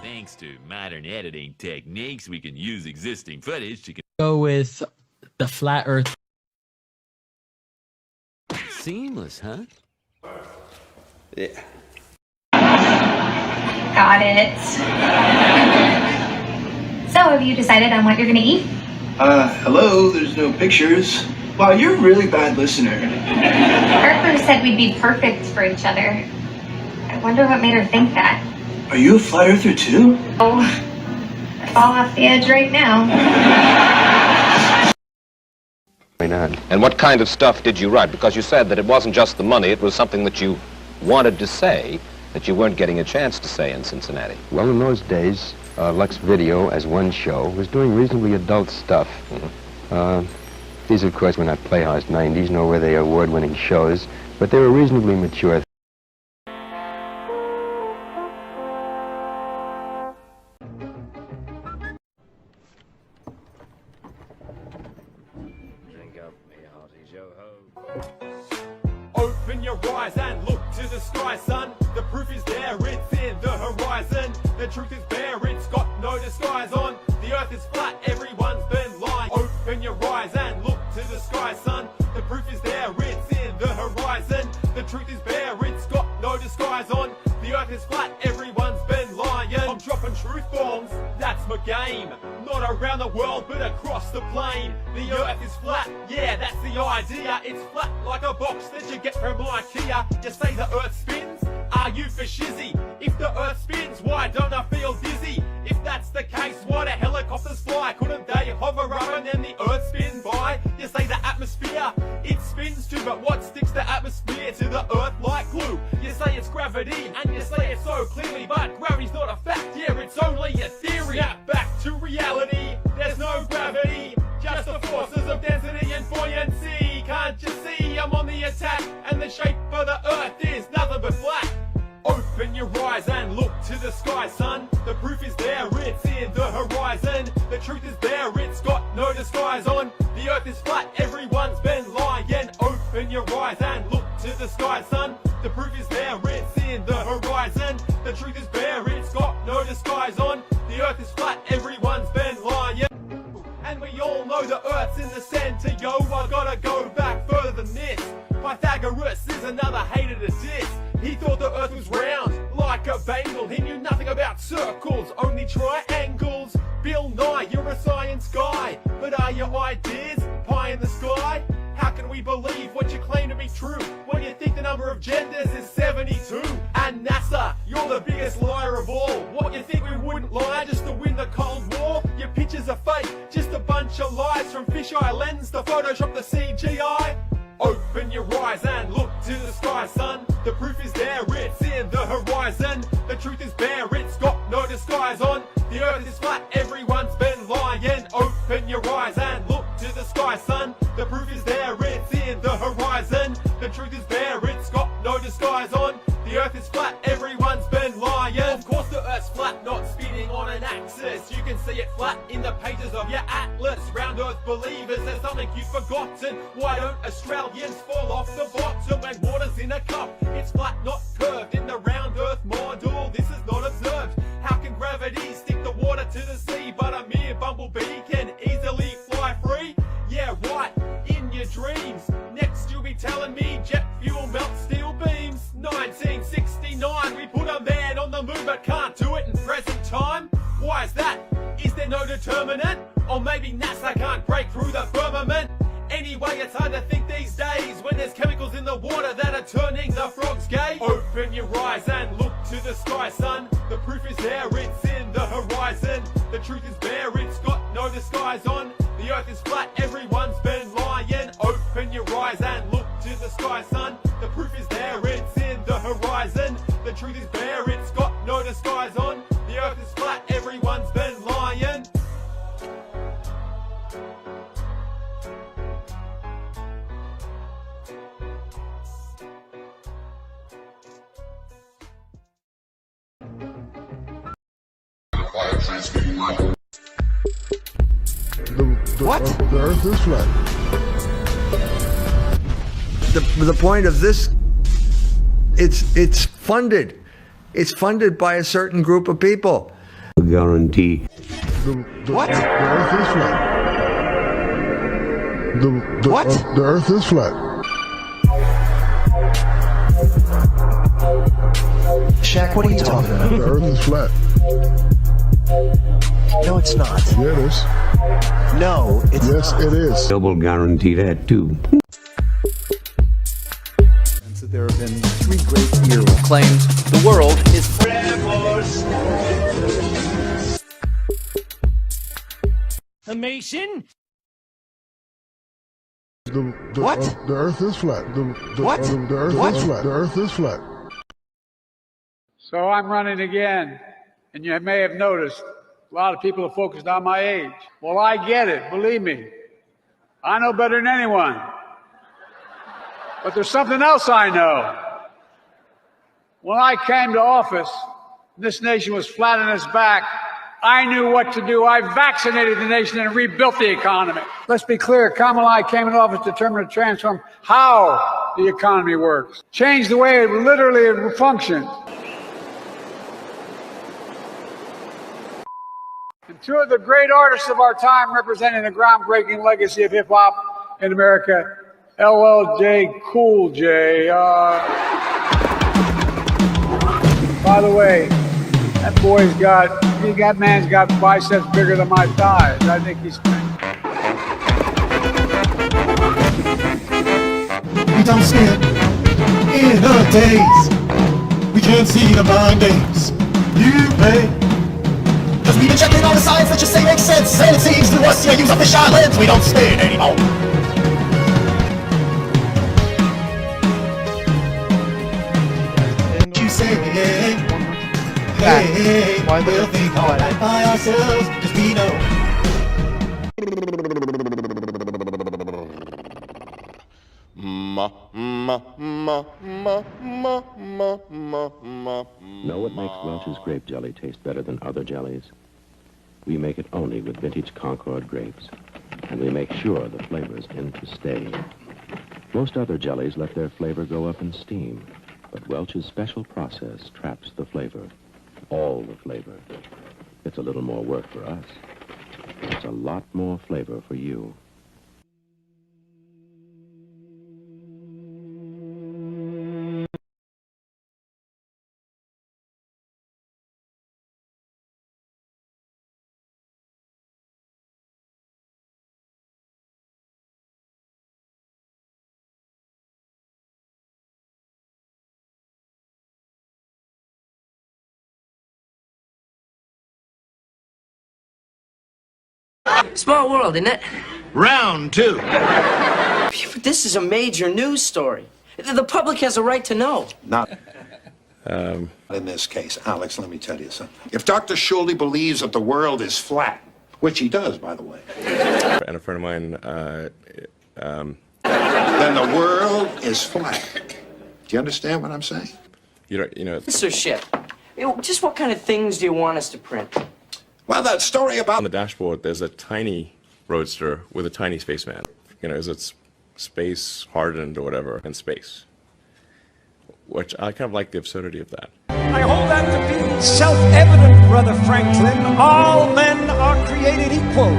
Speaker 3: Thanks to modern editing techniques, we can use existing footage to
Speaker 4: Go with the flat earth.
Speaker 3: seamless, huh? Yeah.
Speaker 5: Got it. So, have you decided on what you're gonna eat?
Speaker 15: Hello, there's no pictures. Wow, you're a really bad listener.
Speaker 5: Harper said we'd be perfect for each other. I wonder what made her think that.
Speaker 15: Are you a flat earther too?
Speaker 5: Oh, I fall off the edge right now.
Speaker 16: And what kind of stuff did you write? Because you said that it wasn't just the money, it was something that you wanted to say that you weren't getting a chance to say in Cincinnati.
Speaker 17: Well, in those days, Lux Video, as one show, was doing reasonably adult stuff. These, of course, were not Playhouse 90s, nor were they award-winning shows, but they were reasonably mature.
Speaker 3: Drink up, me hearty yo-ho.
Speaker 6: Open your eyes and look to the sky, son. The proof is there, it's in the horizon. The truth is bare, it's got no disguise on. The earth is flat, everyone's been lying. Open your eyes and look to the sky, son. The proof is there, it's in the horizon. The truth is bare, it's got no disguise on. The earth is flat, everyone's been lying. I'm dropping truth bombs, that's my game. Not around the world, but across the plane. The earth is flat, yeah, that's the idea. It's flat like a box that you get from IKEA. You say the earth spins? Are you for shizzy? If the earth spins, why don't I feel dizzy? If that's the case, why do helicopters fly? Couldn't they hover up and then the earth spin by? You say the atmosphere, it spins too, but what sticks the atmosphere to the earth like glue? You say it's gravity, and you say it so clearly, but gravity's not a fact, yeah, it's only a theory. Snap back to reality, there's no gravity, just the forces of density and buoyancy. Can't you see I'm on the attack, and the shape of the earth is nothing but flat? Open your eyes and look to the sky, son. The proof is there, it's in the horizon. The truth is there, it's got no disguise on. The earth is flat, everyone's been lying. Open your eyes and look to the sky, son. The proof is there, it's in the horizon. The truth is bare, it's got no disguise on. The earth is flat, everyone's been lying. And we all know the earth's in the center, yo. I gotta go back further than this. Pythagoras is another hater to diss. He thought the earth was round, like a bangle. He knew nothing about circles, only triangles. Bill Nye, you're a science guy, but are your ideas pie in the sky? How can we believe what you claim to be true when you think the number of genders is 72? And NASA, you're the biggest liar of all. What, you think we wouldn't lie just to win the Cold War? Your pictures are fake, just a bunch of lies, from fisheye lens to Photoshop the CGI. Open your eyes and look to the sky, son. The proof is there, it's in the horizon. The truth is bare, it's got no disguise on. The earth is flat, everyone's been lying. Open your eyes and look to the sky, son. The proof is there, it's in the horizon. The truth is bare, it's got no disguise on. The earth is flat, everyone's been lying. Of course the earth's flat, not spinning on an axis. You can see it flat in the pages of your atlas. Round earth believers, there's something you've forgotten. Why don't Australians fall off the bottom when water's in a cup? It's flat, not curved in the round earth model. This is not observed. How can gravity stick the water to the sea, but a mere bumblebee can easily fly free? Yeah, right, in your dreams. Next you'll be telling me jet fuel melts steel beams. 1969, we put a man on the moon but can't do it in present time. Why is that? Is there no determinant? Or maybe NASA can't break through the firmament? Anyway, it's hard to think these days when there's chemicals in the water that are turning the frogs gay. Open your eyes and look to the sky, son. The proof is there, it's in the horizon. The truth is bare, it's got no disguise on. The earth is flat, everyone's been lying. Open your eyes and look to the sky, son. The proof is there, it's in the horizon. The truth is bare, it's got no disguise on. The earth is flat, everyone's been lying.
Speaker 26: What? The earth is flat.
Speaker 9: The point of this, it's funded. It's funded by a certain group of people.
Speaker 26: Guarantee.
Speaker 9: What?
Speaker 26: The earth is flat.
Speaker 9: What?
Speaker 26: The earth is flat.
Speaker 12: Shaq, what are you talking about?
Speaker 26: The earth is flat.
Speaker 12: No, it's not.
Speaker 26: Yeah, it is.
Speaker 12: No, it's
Speaker 26: yes,
Speaker 12: not.
Speaker 26: It is. Double guarantee that too.
Speaker 20: There have been 3 great heroes claimed the world is
Speaker 22: A Mason?
Speaker 26: What? The earth is flat.
Speaker 20: What?
Speaker 26: The earth
Speaker 20: What?
Speaker 26: is flat. The earth is flat.
Speaker 23: So I'm running again, and you may have noticed a lot of people are focused on my age. Well, I get it, believe me. I know better than anyone. But there's something else I know. When I came to office, this nation was flat on its back. I knew what to do. I vaccinated the nation and rebuilt the economy. Let's be clear, Kamala came into office determined to transform how the economy works, change the way it literally functions. And 2 of the great artists of our time representing the groundbreaking legacy of hip-hop in America, LL Cool J. By the way, that man's got biceps bigger than my thighs. I think he's...
Speaker 12: We don't stand in the days. We can't see the mind games you play. Cause we've been checking all the signs that you say make sense. And it seems to us you use a fisheye lens. We don't spin anymore. You say, hey, we'll think all right by ourselves, cause we know.
Speaker 17: Know what makes Welch's grape jelly taste better than other jellies? We make it only with vintage Concord grapes, and we make sure the flavor's in to stay. Most other jellies let their flavor go up in steam, but Welch's special process traps the flavor, all the flavor. It's a little more work for us. It's a lot more flavor for you.
Speaker 25: Small world, isn't it?
Speaker 12: Round 2.
Speaker 25: This is a major news story. The public has a right to know.
Speaker 27: Not in this case. Alex, let me tell you something. If Dr. Schulde believes that the world is flat, which he does, by the way,
Speaker 8: And a friend of mine,
Speaker 27: then the world is flat. Do you understand what I'm saying?
Speaker 8: you know.
Speaker 25: So shit. Just what kind of things do you want us to print?
Speaker 27: Well, that story about...
Speaker 8: On the dashboard, there's a tiny roadster with a tiny spaceman. You know, is it space hardened or whatever, and space. Which I kind of like the absurdity of that.
Speaker 28: I hold that to be self-evident, Brother Franklin. All men are created equal.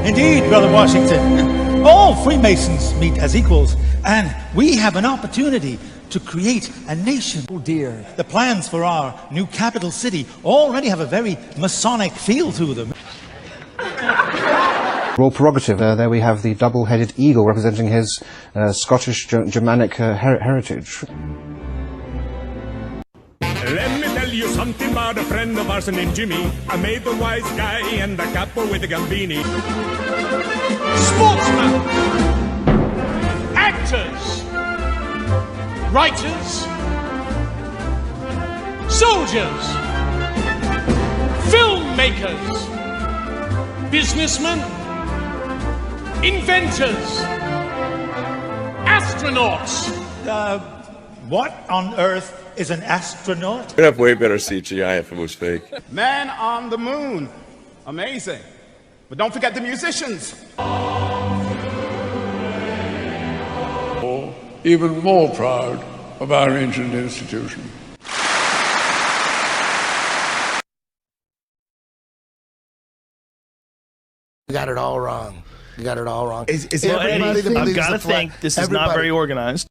Speaker 12: Indeed, Brother Washington. All Freemasons meet as equals, and we have an opportunity to create a nation. Oh dear. The plans for our new capital city already have a very Masonic feel to them.
Speaker 29: Royal prerogative. There we have the double-headed eagle representing his Scottish Germanic heritage.
Speaker 6: Let me tell you something about a friend of ours named Jimmy. I made the wise guy and the capo with the gambini.
Speaker 28: Sportsmen, actors,
Speaker 22: writers, soldiers, filmmakers, businessmen, inventors, astronauts.
Speaker 12: What on earth is an astronaut?
Speaker 8: We'd have way better CGI if it was fake.
Speaker 28: Man on the moon. Amazing. But don't forget the musicians.
Speaker 26: Even more proud of our ancient institution.
Speaker 1: You got it all wrong. You got it all wrong.
Speaker 7: Is everybody that believes
Speaker 10: I've got to
Speaker 7: the flag-
Speaker 10: think this is not very organized.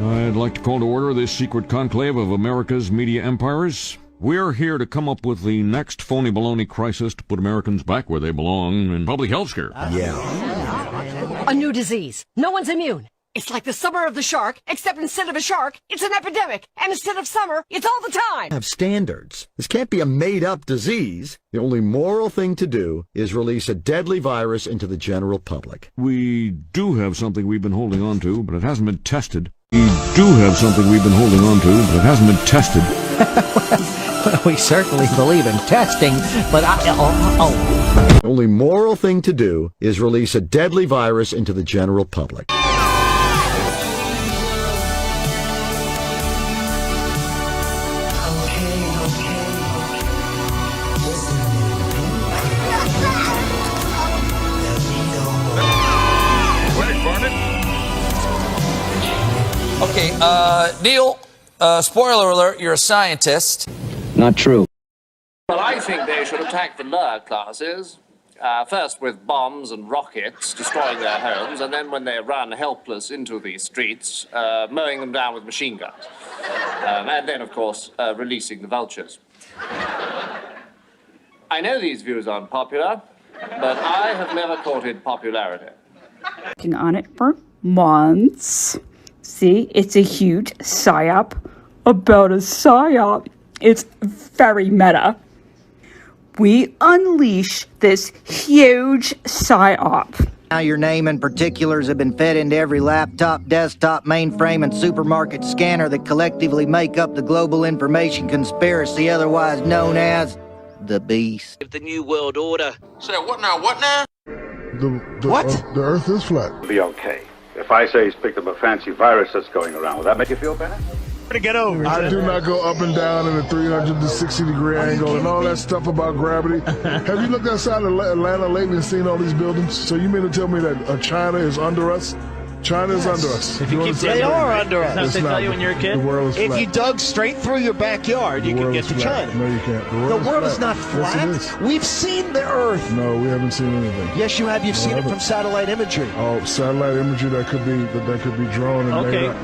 Speaker 11: I'd like to call to order this secret conclave of America's media empires. We're here to come up with the next phony baloney crisis to put Americans back where they belong in public health care.
Speaker 13: A new disease. No one's immune. It's like the summer of the shark, except instead of a shark, it's an epidemic. And instead of summer, it's all the time.
Speaker 14: Have standards. This can't be a made-up disease. The only moral thing to do is release a deadly virus into the general public.
Speaker 11: We do have something we've been holding on to, but it hasn't been tested. We do have something we've been holding on to, but it hasn't been tested.
Speaker 18: Well, we certainly believe in testing, but
Speaker 14: The only moral thing to do is release a deadly virus into the general public.
Speaker 20: Okay, Neil, spoiler alert, you're a scientist.
Speaker 17: Not true.
Speaker 19: Well, I think they should attack the lower classes, first with bombs and rockets, destroying their homes, and then when they run helpless into the streets, mowing them down with machine guns. And then, of course, releasing the vultures. I know these views are unpopular, but I have never courted popularity.
Speaker 24: Working on it for months. See, it's a huge psyop about a psyop. It's very meta. We unleash this huge psyop.
Speaker 18: now your name and particulars have been fed into every laptop, desktop, mainframe, and supermarket scanner that collectively make up the global information conspiracy, otherwise known as the Beast.
Speaker 20: The New World Order.
Speaker 15: Say, what now? What now?
Speaker 26: The Earth is flat.
Speaker 30: Be okay. If I say he's picked up a fancy virus that's going around, will that make you feel better?
Speaker 28: To get over.
Speaker 26: I do not go up and down in a 360-degree angle and all that stuff about gravity. Have you looked outside of Atlanta lately and seen all these buildings? So you mean to tell me that China is under us? China is under us.
Speaker 28: If you keep they are under us. That's what they tell you when you're a kid.
Speaker 26: The world is
Speaker 28: if
Speaker 26: flat.
Speaker 28: you dug straight through your backyard, you can get to China.
Speaker 26: No, you can't.
Speaker 28: The world is not flat.
Speaker 26: Yes, it is.
Speaker 28: We've seen the Earth.
Speaker 26: No, we haven't seen anything.
Speaker 28: Yes, you have. You've seen it from satellite imagery.
Speaker 26: Oh, satellite imagery that could be drone and
Speaker 28: okay.
Speaker 26: made up.